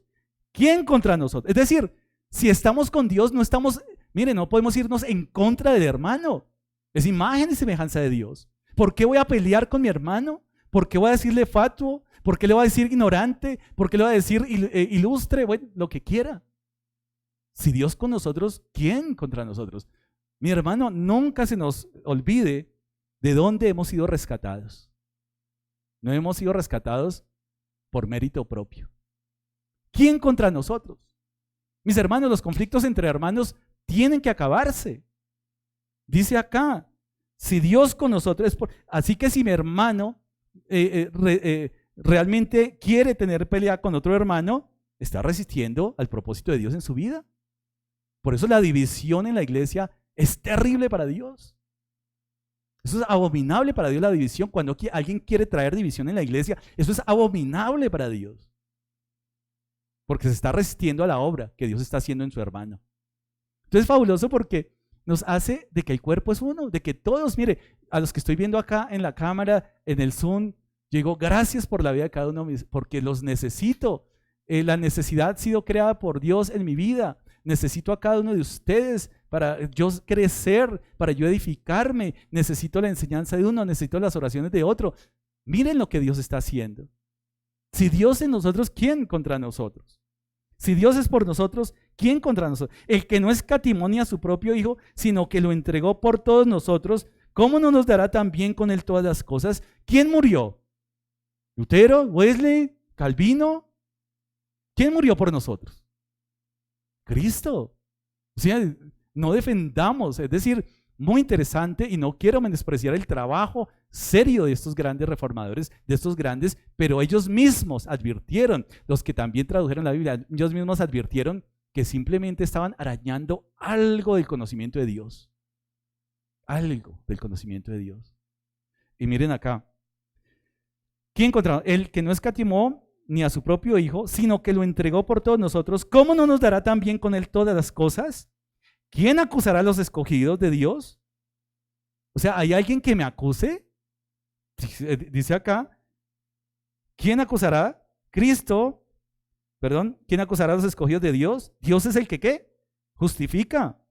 ¿quién contra nosotros? Es decir, si estamos con Dios, no estamos, mire, no podemos irnos en contra del hermano. Es imagen y semejanza de Dios. ¿Por qué voy a pelear con mi hermano? ¿Por qué voy a decirle fatuo? ¿Por qué le voy a decir ignorante? ¿Por qué le voy a decir ilustre? Bueno, lo que quiera. Si Dios con nosotros, ¿quién contra nosotros? Mi hermano, nunca se nos olvide de dónde hemos sido rescatados. No hemos sido rescatados por mérito propio. ¿Quién contra nosotros? Mis hermanos, los conflictos entre hermanos tienen que acabarse. Dice acá, si Dios con nosotros es por... Así que si mi hermano realmente quiere tener pelea con otro hermano, está resistiendo al propósito de Dios en su vida. Por eso la división en la iglesia es terrible para Dios. Eso es abominable para Dios, la división. Cuando alguien quiere traer división en la iglesia, eso es abominable para Dios. Porque se está resistiendo a la obra que Dios está haciendo en su hermano. Entonces es fabuloso porque nos hace de que el cuerpo es uno, de que todos, mire, a los que estoy viendo acá en la cámara, en el Zoom, yo digo, gracias por la vida de cada uno, porque los necesito. La necesidad ha sido creada por Dios en mi vida. Necesito a cada uno de ustedes para yo crecer, para yo edificarme. Necesito la enseñanza de uno, necesito las oraciones de otro. Miren lo que Dios está haciendo. Si Dios en nosotros, ¿quién contra nosotros? Si Dios es por nosotros, ¿quién contra nosotros? El que no escatimó ni a su propio Hijo, sino que lo entregó por todos nosotros, ¿cómo no nos dará también con Él todas las cosas? ¿Quién murió? ¿Lutero? ¿Wesley? ¿Calvino? ¿Quién murió por nosotros? Cristo. O sea, no defendamos, es decir, muy interesante, y no quiero menospreciar el trabajo serio de estos grandes reformadores, de estos grandes, pero ellos mismos advirtieron, los que también tradujeron la Biblia, ellos mismos advirtieron que simplemente estaban arañando algo del conocimiento de Dios. Algo del conocimiento de Dios. Y miren acá, ¿quién contra? El que no escatimó ni a su propio Hijo, sino que lo entregó por todos nosotros, ¿cómo no nos dará también con Él todas las cosas? ¿Quién acusará a los escogidos de Dios? O sea, ¿hay alguien que me acuse? Dice acá, ¿quién acusará? Cristo, perdón, ¿quién acusará a los escogidos de Dios? Dios es el que ¿qué? Justifica.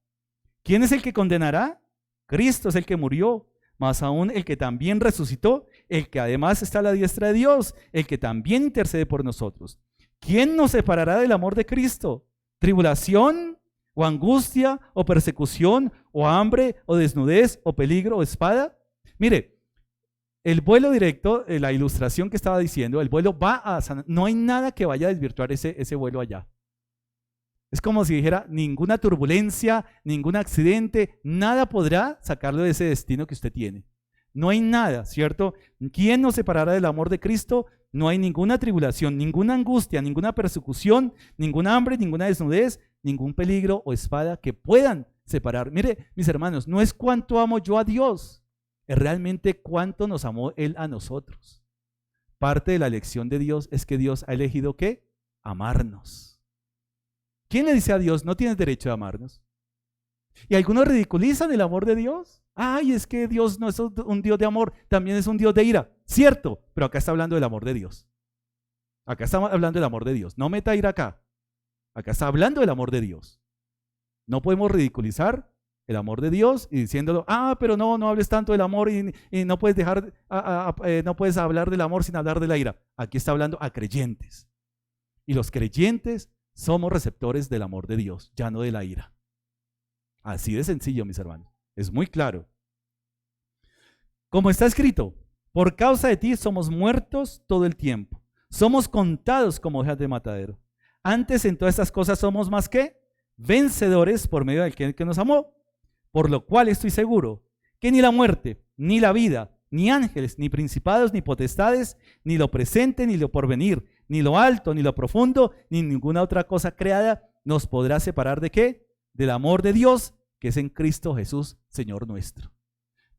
¿Quién es el que condenará? Cristo es el que murió, más aún el que también resucitó, el que además está a la diestra de Dios, el que también intercede por nosotros. ¿Quién nos separará del amor de Cristo? ¿Tribulación, o angustia, o persecución, o hambre, o desnudez, o peligro, o espada? Mire, el vuelo directo, la ilustración que estaba diciendo, el vuelo va a sanar. No hay nada que vaya a desvirtuar ese vuelo allá. Es como si dijera, ninguna turbulencia, ningún accidente, nada podrá sacarlo de ese destino que usted tiene. No hay nada, ¿cierto? ¿Quién nos separará del amor de Cristo? No hay ninguna tribulación, ninguna angustia, ninguna persecución, ninguna hambre, ninguna desnudez, ningún peligro o espada que puedan separar. Mire, mis hermanos, no es cuánto amo yo a Dios, es realmente cuánto nos amó Él a nosotros. Parte de la elección de Dios es que Dios ha elegido ¿qué? Amarnos. ¿Quién le dice a Dios, no tienes derecho a amarnos? Y algunos ridiculizan el amor de Dios. Ay, es que Dios no es un Dios de amor, también es un Dios de ira. Cierto, pero acá está hablando del amor de Dios. Acá está hablando del amor de Dios. No meta ira acá. Acá está hablando del amor de Dios. No podemos ridiculizar el amor de Dios y diciéndolo, pero no hables tanto del amor y no puedes dejar, no puedes hablar del amor sin hablar de la ira. Aquí está hablando a creyentes. Y los creyentes somos receptores del amor de Dios, ya no de la ira. Así de sencillo, mis hermanos. Es muy claro. Como está escrito, por causa de ti somos muertos todo el tiempo. Somos contados como ovejas de matadero. Antes en todas estas cosas somos más que vencedores por medio del que nos amó. Por lo cual estoy seguro que ni la muerte, ni la vida, ni ángeles, ni principados, ni potestades, ni lo presente, ni lo porvenir, ni lo alto, ni lo profundo, ni ninguna otra cosa creada nos podrá separar ¿de qué? Del amor de Dios que es en Cristo Jesús, Señor nuestro.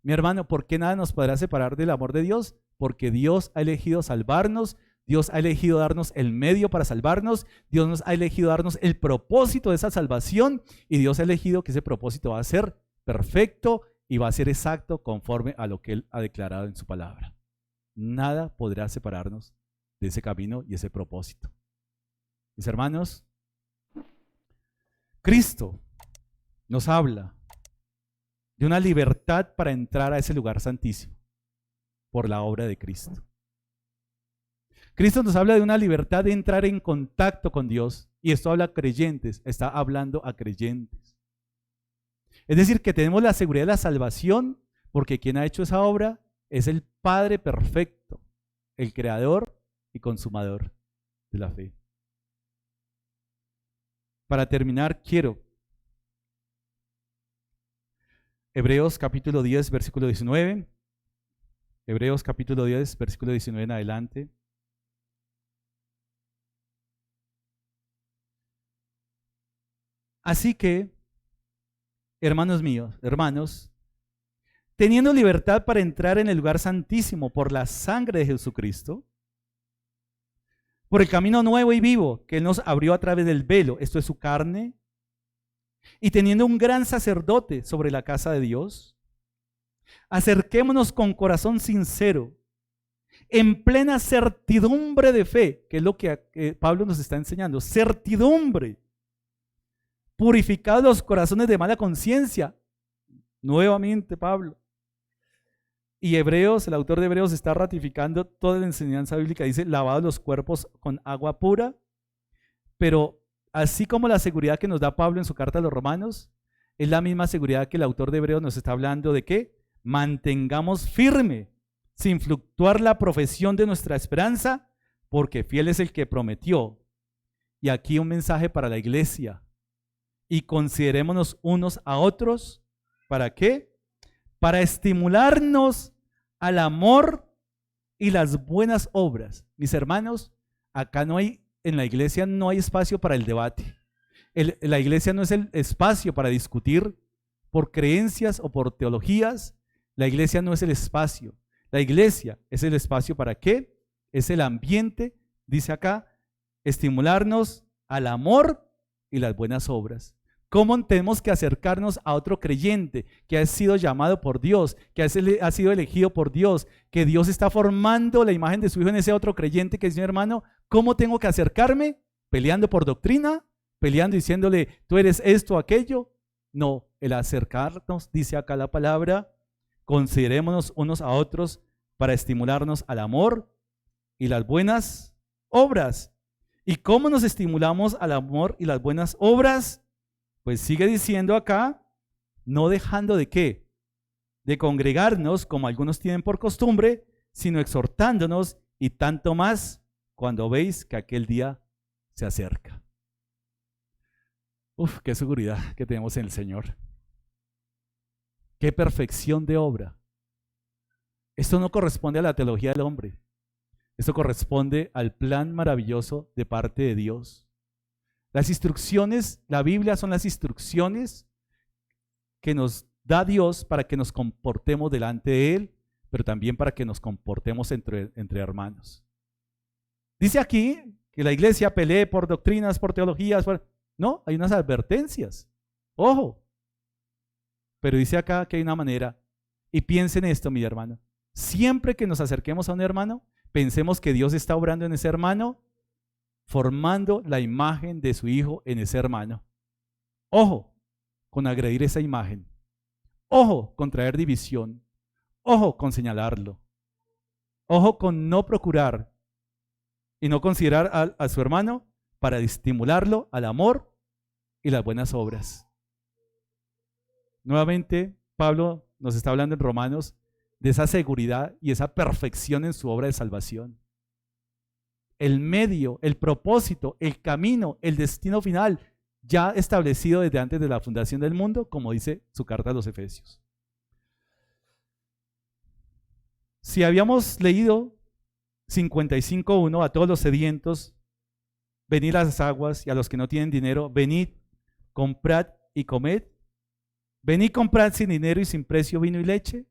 Mi hermano, ¿por qué nada nos podrá separar del amor de Dios? Porque Dios ha elegido salvarnos, Dios ha elegido darnos el medio para salvarnos, Dios nos ha elegido darnos el propósito de esa salvación y Dios ha elegido que ese propósito va a ser perfecto y va a ser exacto conforme a lo que Él ha declarado en su palabra. Nada podrá separarnos de ese camino y ese propósito. Mis hermanos, Cristo nos habla de una libertad para entrar a ese lugar santísimo por la obra de Cristo. Cristo nos habla de una libertad de entrar en contacto con Dios y esto habla a creyentes, está hablando a creyentes. Es decir, que tenemos la seguridad de la salvación porque quien ha hecho esa obra es el Padre perfecto, el creador y consumador de la fe. Para terminar, quiero Hebreos capítulo 10, versículo 19. Hebreos capítulo 10, versículo 19 en adelante. Así que, hermanos míos, hermanos, teniendo libertad para entrar en el lugar santísimo por la sangre de Jesucristo, por el camino nuevo y vivo que Él nos abrió a través del velo, esto es su carne, y teniendo un gran sacerdote sobre la casa de Dios, acerquémonos con corazón sincero, en plena certidumbre de fe, que es lo que Pablo nos está enseñando, certidumbre, purificados los corazones de mala conciencia, nuevamente Pablo. Y Hebreos, el autor de Hebreos está ratificando toda la enseñanza bíblica, dice, lavados los cuerpos con agua pura, pero así como la seguridad que nos da Pablo en su carta a los Romanos, es la misma seguridad que el autor de Hebreos nos está hablando de que mantengamos firme, sin fluctuar la profesión de nuestra esperanza, porque fiel es el que prometió. Y aquí un mensaje para la iglesia. Y considerémonos unos a otros, ¿para qué? Para estimularnos al amor y las buenas obras. Mis hermanos, acá en la iglesia no hay espacio para el debate. La iglesia no es el espacio para discutir por creencias o por teologías. La iglesia no es el espacio. La iglesia es el espacio ¿para qué? Es el ambiente, dice acá, estimularnos al amor y las buenas obras. ¿Cómo tenemos que acercarnos a otro creyente que ha sido llamado por Dios, que ha sido elegido por Dios, que Dios está formando la imagen de su Hijo en ese otro creyente que es mi hermano? ¿Cómo tengo que acercarme? ¿Peleando por doctrina? ¿Peleando diciéndole, tú eres esto o aquello? No, el acercarnos, dice acá la palabra, considerémonos unos a otros para estimularnos al amor y las buenas obras. ¿Y cómo nos estimulamos al amor y las buenas obras? Pues sigue diciendo acá, no dejando de qué, de congregarnos como algunos tienen por costumbre, sino exhortándonos y tanto más cuando veis que aquel día se acerca. Uf, qué seguridad que tenemos en el Señor. Qué perfección de obra. Esto no corresponde a la teología del hombre. Esto corresponde al plan maravilloso de parte de Dios. Las instrucciones, la Biblia son las instrucciones que nos da Dios para que nos comportemos delante de Él, pero también para que nos comportemos entre hermanos. Dice aquí que la iglesia pelee por doctrinas, por teologías, no, hay unas advertencias. Ojo, Pero dice acá que hay una manera. Y piensa en esto, mi hermano. Siempre que nos acerquemos a un hermano, pensemos que Dios está obrando en ese hermano, formando la imagen de su Hijo en ese hermano. Ojo con agredir esa imagen. Ojo con traer división. Ojo con señalarlo. Ojo con no procurar y no considerar a su hermano para estimularlo al amor y las buenas obras. Nuevamente, Pablo nos está hablando en Romanos de esa seguridad y esa perfección en su obra de salvación. El medio, el propósito, el camino, el destino final, ya establecido desde antes de la fundación del mundo, como dice su carta a los Efesios. Si habíamos leído 55:1, a todos los sedientos, venid a las aguas, y a los que no tienen dinero, venid, comprad y comed. Venid, comprad sin dinero y sin precio vino y leche.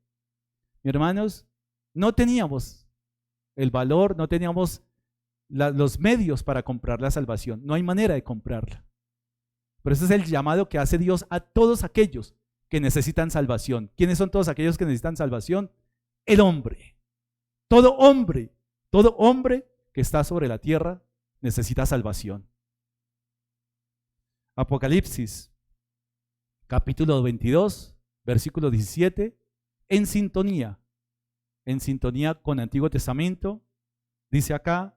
Mis hermanos, no teníamos el valor, no teníamos los medios para comprar la salvación. No hay manera de comprarla. Pero ese es el llamado que hace Dios a todos aquellos que necesitan salvación. ¿Quiénes son todos aquellos que necesitan salvación? El hombre. Todo hombre que está sobre la tierra necesita salvación. Apocalipsis, capítulo 22, versículo 17, en sintonía con el Antiguo Testamento, dice acá,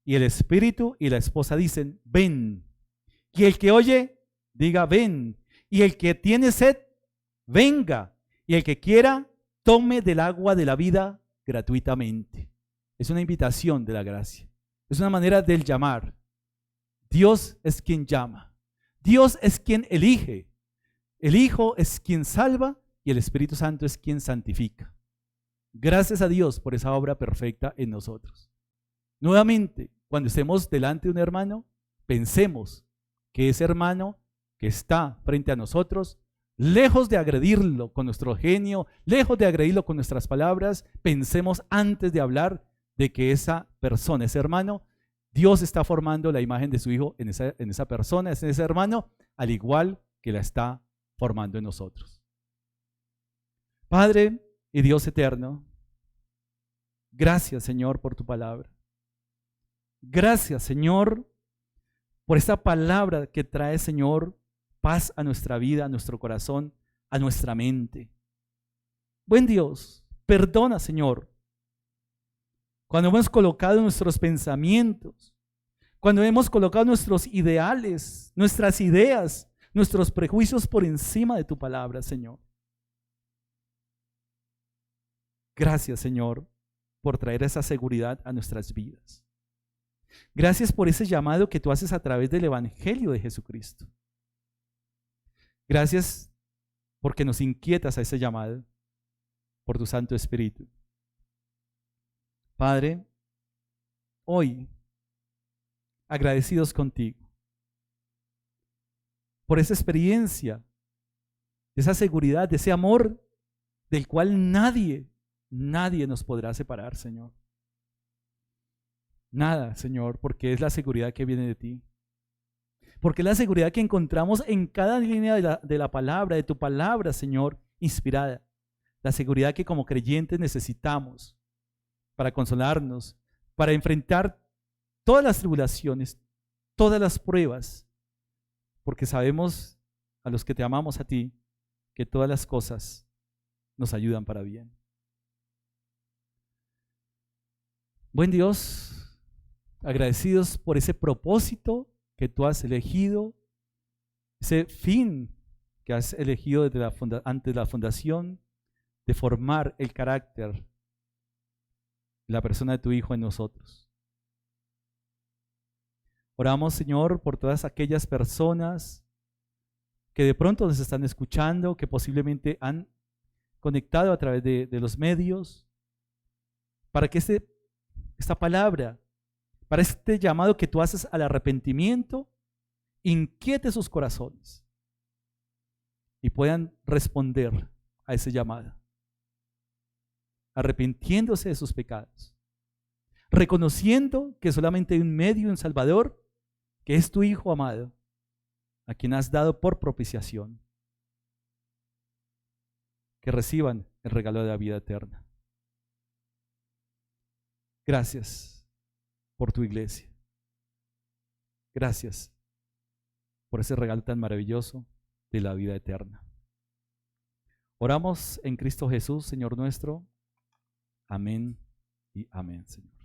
y el Espíritu y la esposa dicen, ven. Y el que oye, diga, ven. Y el que tiene sed, venga. Y el que quiera, tome del agua de la vida gratuitamente. Es una invitación de la gracia. Es una manera del llamar. Dios es quien llama. Dios es quien elige. El Hijo es quien salva y el Espíritu Santo es quien santifica. Gracias a Dios por esa obra perfecta en nosotros. Nuevamente, cuando estemos delante de un hermano, pensemos que ese hermano que está frente a nosotros, lejos de agredirlo con nuestro genio, lejos de agredirlo con nuestras palabras, pensemos antes de hablar de que esa persona, ese hermano, Dios está formando la imagen de su Hijo en esa persona, en ese hermano, al igual que la está formando en nosotros. Padre y Dios eterno, gracias, Señor, por tu palabra. Gracias, Señor, por esta palabra que trae, Señor, paz a nuestra vida, a nuestro corazón, a nuestra mente. Buen Dios, perdona, Señor, cuando hemos colocado nuestros pensamientos, cuando hemos colocado nuestros ideales, nuestras ideas, nuestros prejuicios por encima de tu palabra, Señor. Gracias, Señor, por traer esa seguridad a nuestras vidas. Gracias por ese llamado que tú haces a través del Evangelio de Jesucristo. Gracias porque nos inquietas a ese llamado por tu Santo Espíritu. Padre, hoy, agradecidos contigo por esa experiencia, de esa seguridad, de ese amor del cual nadie nos podrá separar, Señor. Nada, Señor, porque es la seguridad que viene de ti. Porque es la seguridad que encontramos en cada línea de la palabra, de tu palabra, Señor, inspirada. La seguridad que como creyentes necesitamos para consolarnos, para enfrentar todas las tribulaciones, todas las pruebas, porque sabemos a los que te amamos a ti, que todas las cosas nos ayudan para bien. Buen Dios, agradecidos por ese propósito que tú has elegido, ese fin que has elegido antes de la fundación, de formar el carácter, la persona de tu Hijo en nosotros. Oramos, Señor, por todas aquellas personas que de pronto nos están escuchando, que posiblemente han conectado a través de los medios, para que esta palabra, para este llamado que tú haces al arrepentimiento, inquiete sus corazones y puedan responder a ese llamado, arrepintiéndose de sus pecados, reconociendo que solamente hay un medio, un Salvador, que es tu Hijo amado, a quien has dado por propiciación. que reciban el regalo de la vida eterna. Gracias por tu iglesia. Gracias por ese regalo tan maravilloso de la vida eterna. Oramos en Cristo Jesús, Señor nuestro. Amén y amén, Señor.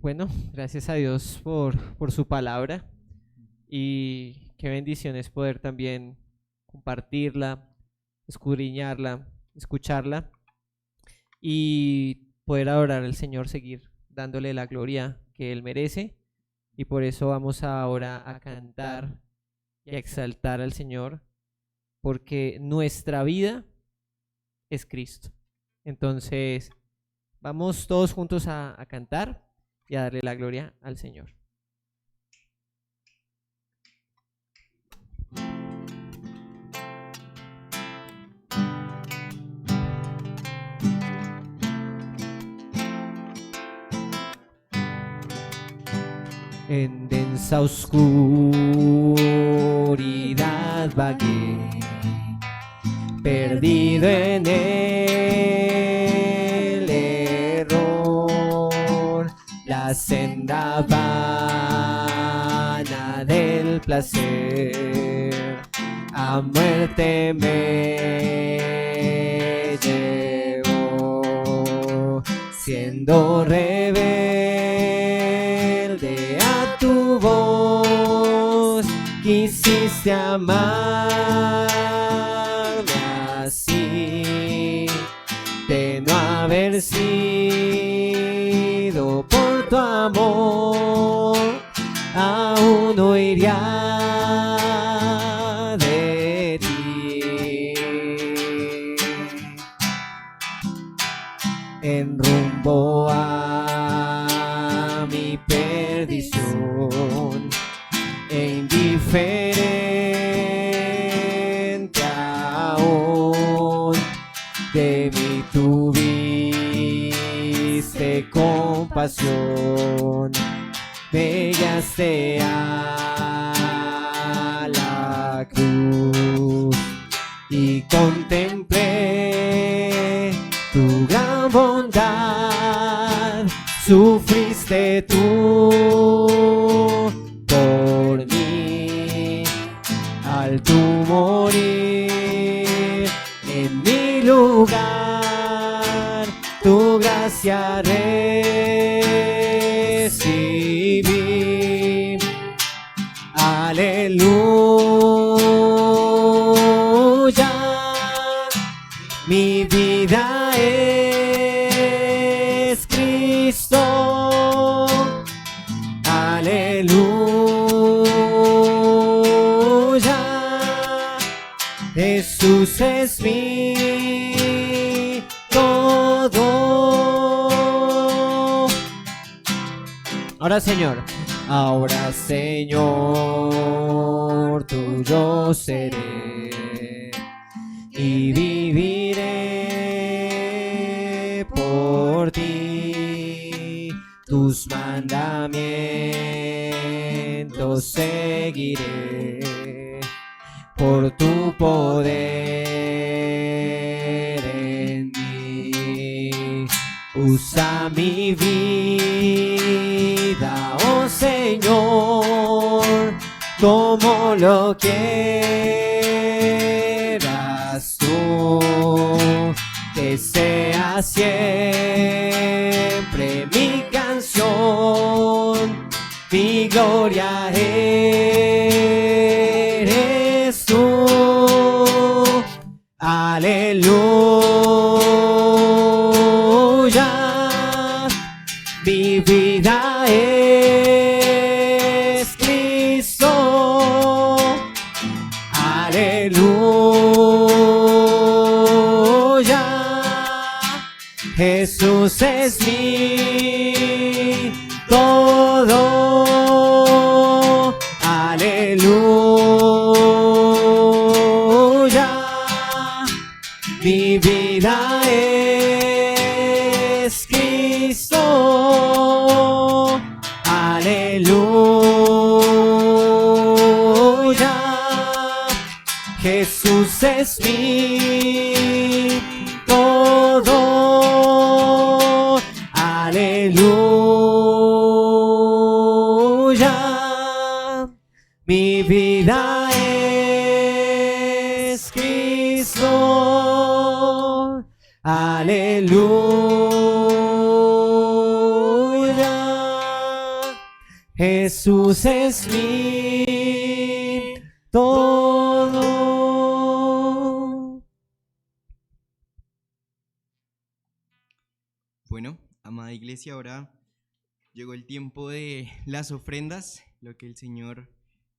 Bueno, gracias a Dios por su palabra y qué bendición es poder también compartirla, escudriñarla, escucharla y poder adorar al Señor, seguir dándole la gloria que Él merece. Y por eso vamos ahora a cantar y a exaltar al Señor, porque nuestra vida es Cristo. Entonces, vamos todos juntos a cantar y a darle la gloria al Señor. En densa oscuridad vagué, perdido en el error, la senda vana del placer, a muerte me llevó, siendo rebelde a tu voz, quisiste amarme así, de no haber sido por tu amor, aún no iría de ti. En rumbo a mi perdición, e indiferente aún, de mí tuviste compasión, me guiaste a la cruz y contemplé tu gran bondad, sufriste tú por mí, al tu morir en mi lugar, tu gracia recibí. Aleluya, mi vida es Cristo. Aleluya, Jesús es mi todo. Ahora, Señor. Ahora, Señor, tuyo seré y viviré por ti. Tus mandamientos seguiré por tu poder en mí. Usa mi vida, oh Señor, como lo quieras tú, que sea siempre mi canción, mi gloria eres tú. Aleluya, mi vida es Cristo. Aleluya, Jesús es mi todo. Aleluya, mi vida es Cristo. Aleluya, Jesús es mi todo. Aleluya, mi vida es Cristo. Aleluya, Jesús es mi todo. Bueno, amada iglesia, ahora llegó el tiempo de las ofrendas, lo que el Señor,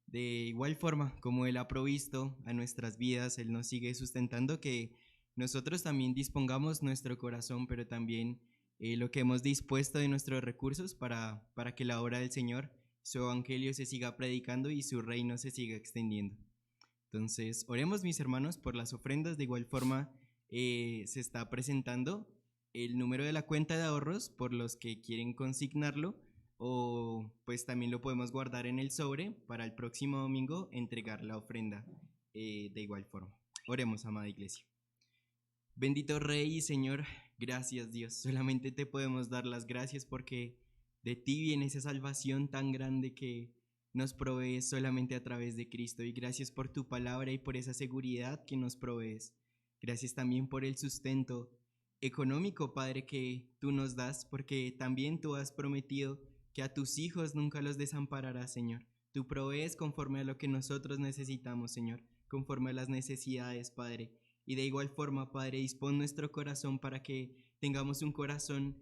de igual forma como Él ha provisto a nuestras vidas, Él nos sigue sustentando, que nosotros también dispongamos nuestro corazón, pero también lo que hemos dispuesto de nuestros recursos para que la obra del Señor, su evangelio se siga predicando y su reino se siga extendiendo. Entonces, oremos, mis hermanos, por las ofrendas. De igual forma, se está presentando el número de la cuenta de ahorros por los que quieren consignarlo, o pues también lo podemos guardar en el sobre para el próximo domingo entregar la ofrenda de igual forma. Oremos, amada iglesia. Bendito Rey y Señor, gracias Dios, solamente te podemos dar las gracias porque de ti viene esa salvación tan grande que nos provees solamente a través de Cristo, y gracias por tu palabra y por esa seguridad que nos provees. Gracias también por el sustento económico, Padre, que tú nos das, porque también tú has prometido que a tus hijos nunca los desampararás, Señor. Tú provees conforme a lo que nosotros necesitamos, Señor, conforme a las necesidades, Padre. Y de igual forma, Padre, dispón nuestro corazón para que tengamos un corazón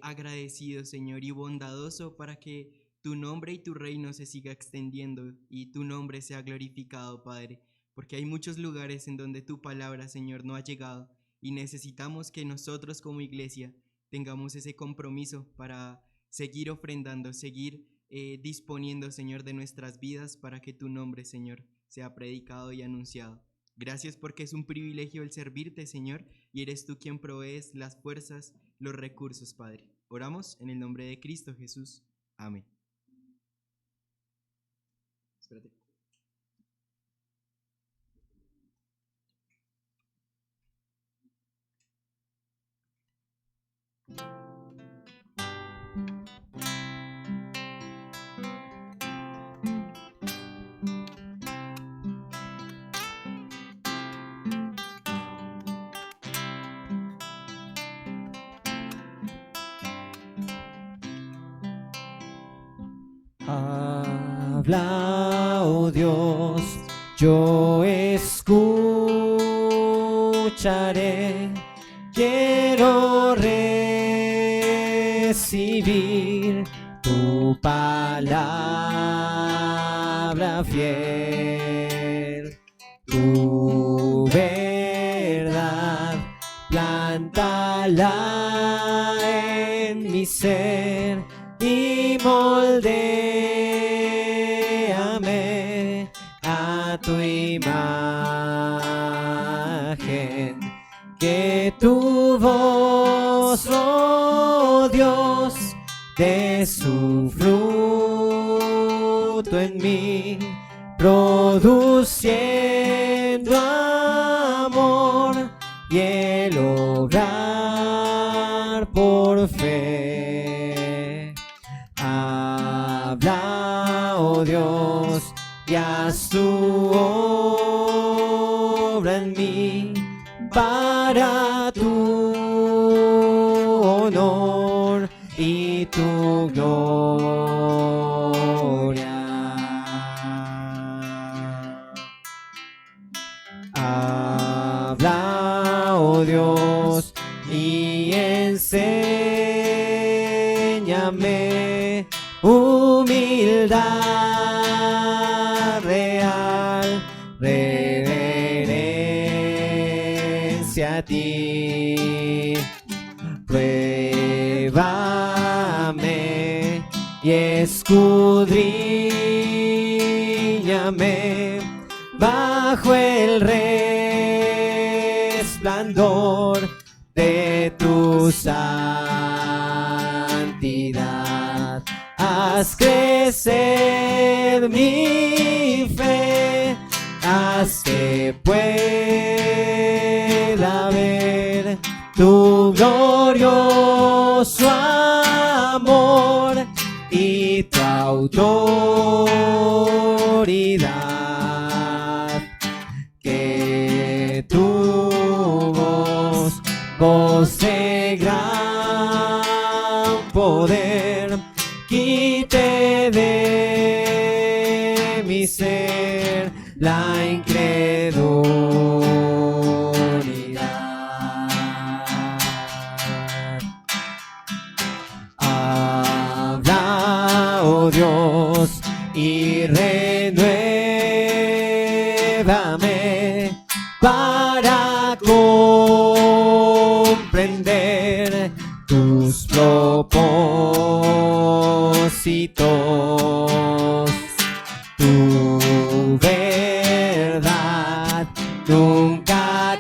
agradecido, Señor, y bondadoso, para que tu nombre y tu reino se siga extendiendo y tu nombre sea glorificado, Padre, porque hay muchos lugares en donde tu palabra, Señor, no ha llegado, y necesitamos que nosotros como iglesia tengamos ese compromiso para seguir ofrendando, seguir disponiendo, Señor, de nuestras vidas para que tu nombre, Señor, sea predicado y anunciado. Gracias porque es un privilegio el servirte, Señor, y eres tú quien provees las fuerzas, los recursos, Padre. Oramos en el nombre de Cristo Jesús. Amén. Espérate. Habla, oh Dios, yo escucharé. Quiero recibir tu palabra fiel, tu verdad, plántala en mi ser y moldéame a tu imagen. Que tu voz, oh Dios, dé su fruto en mí, produciendo amor y el obrar por fe. Habla, oh Dios, y haz tu obra en mí para tu honor y tu gloria. Habla, oh Dios, y enséñame humildad real, reverencia a ti. Pruébame y escudriñame bajo el resplandor de tu santidad. Haz crecer mi fe, haz que pueda ver tu glorioso amor y tu autoridad. Que tu voz de gran poder quite de mi ser la incredulidad. Habla, oh Dios, y renuévame para comprender tus propósitos. Tu verdad nunca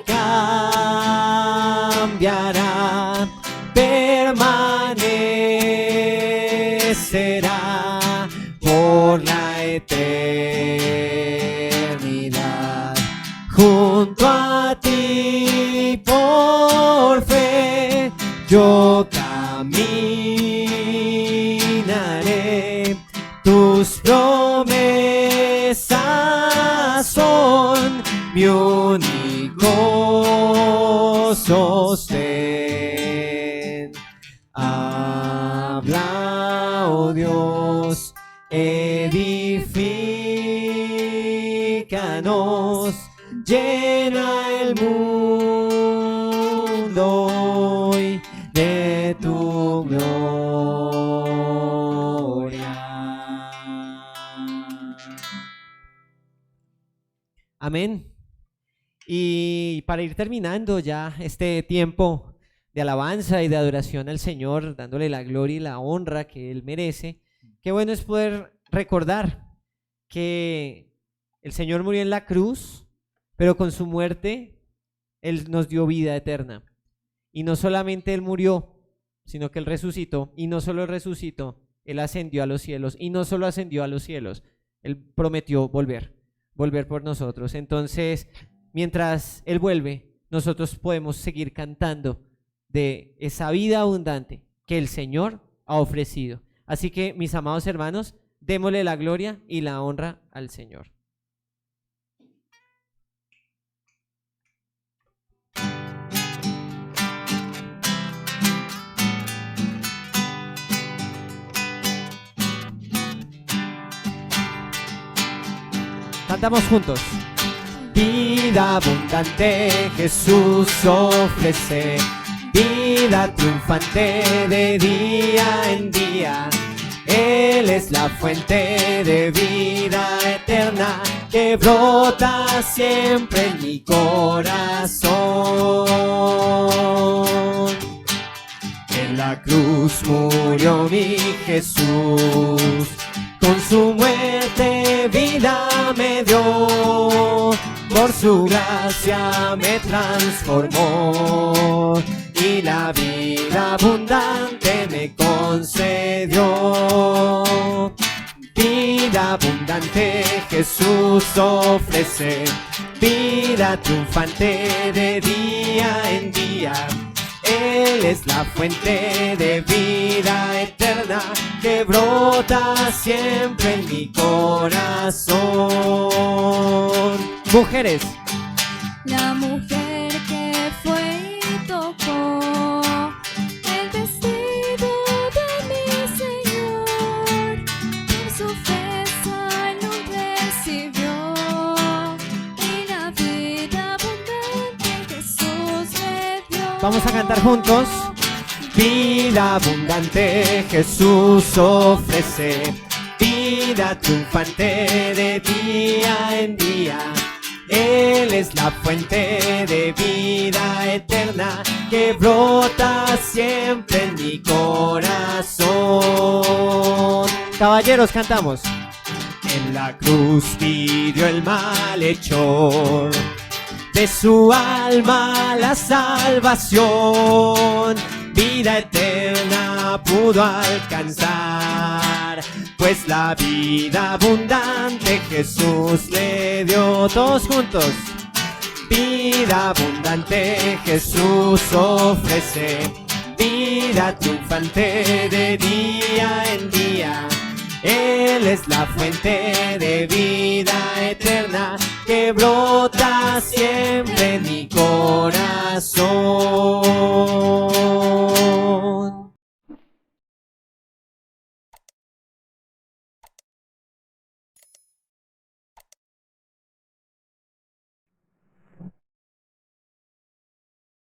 cambiará, permanecerá por la eternidad. Junto a ti por fe yo caminaré, tus promesas son mi único sostén. Habla, oh Dios, edifícanos, llena el mundo hoy de tu gloria. Amén. Y para ir terminando ya este tiempo de alabanza y de adoración al Señor, dándole la gloria y la honra que Él merece, qué bueno es poder recordar que el Señor murió en la cruz, pero con su muerte Él nos dio vida eterna. Y no solamente Él murió, sino que Él resucitó. Y no solo resucitó, Él ascendió a los cielos. Y no solo ascendió a los cielos, Él prometió volver por nosotros. Entonces, mientras Él vuelve, nosotros podemos seguir cantando de esa vida abundante que el Señor ha ofrecido. Así que, mis amados hermanos, démosle la gloria y la honra al Señor. Cantamos juntos. Vida abundante Jesús ofrece, vida triunfante de día en día. Él es la fuente de vida eterna que brota siempre en mi corazón. En la cruz murió mi Jesús, con su muerte vida me dio, por su gracia me transformó y la vida abundante me concedió. Vida Vida abundante Jesús ofrece, vida triunfante de día en día. Él es la fuente de vida eterna que brota siempre en mi corazón. Mujeres. La mujer que fue y tocó el vestido de mi Señor, por su fe salud recibió, y la vida abundante Jesús le dio. Vamos a cantar juntos. Vida abundante Jesús ofrece, vida triunfante de día en día. Él es la fuente de vida eterna que brota siempre en mi corazón. Caballeros, cantamos. En la cruz pidió el malhechor, de su alma la salvación, vida eterna pudo alcanzar, pues la vida abundante Jesús le dio. Todos juntos. Vida abundante Jesús ofrece, vida triunfante de día en día. Él es la fuente de vida eterna que brota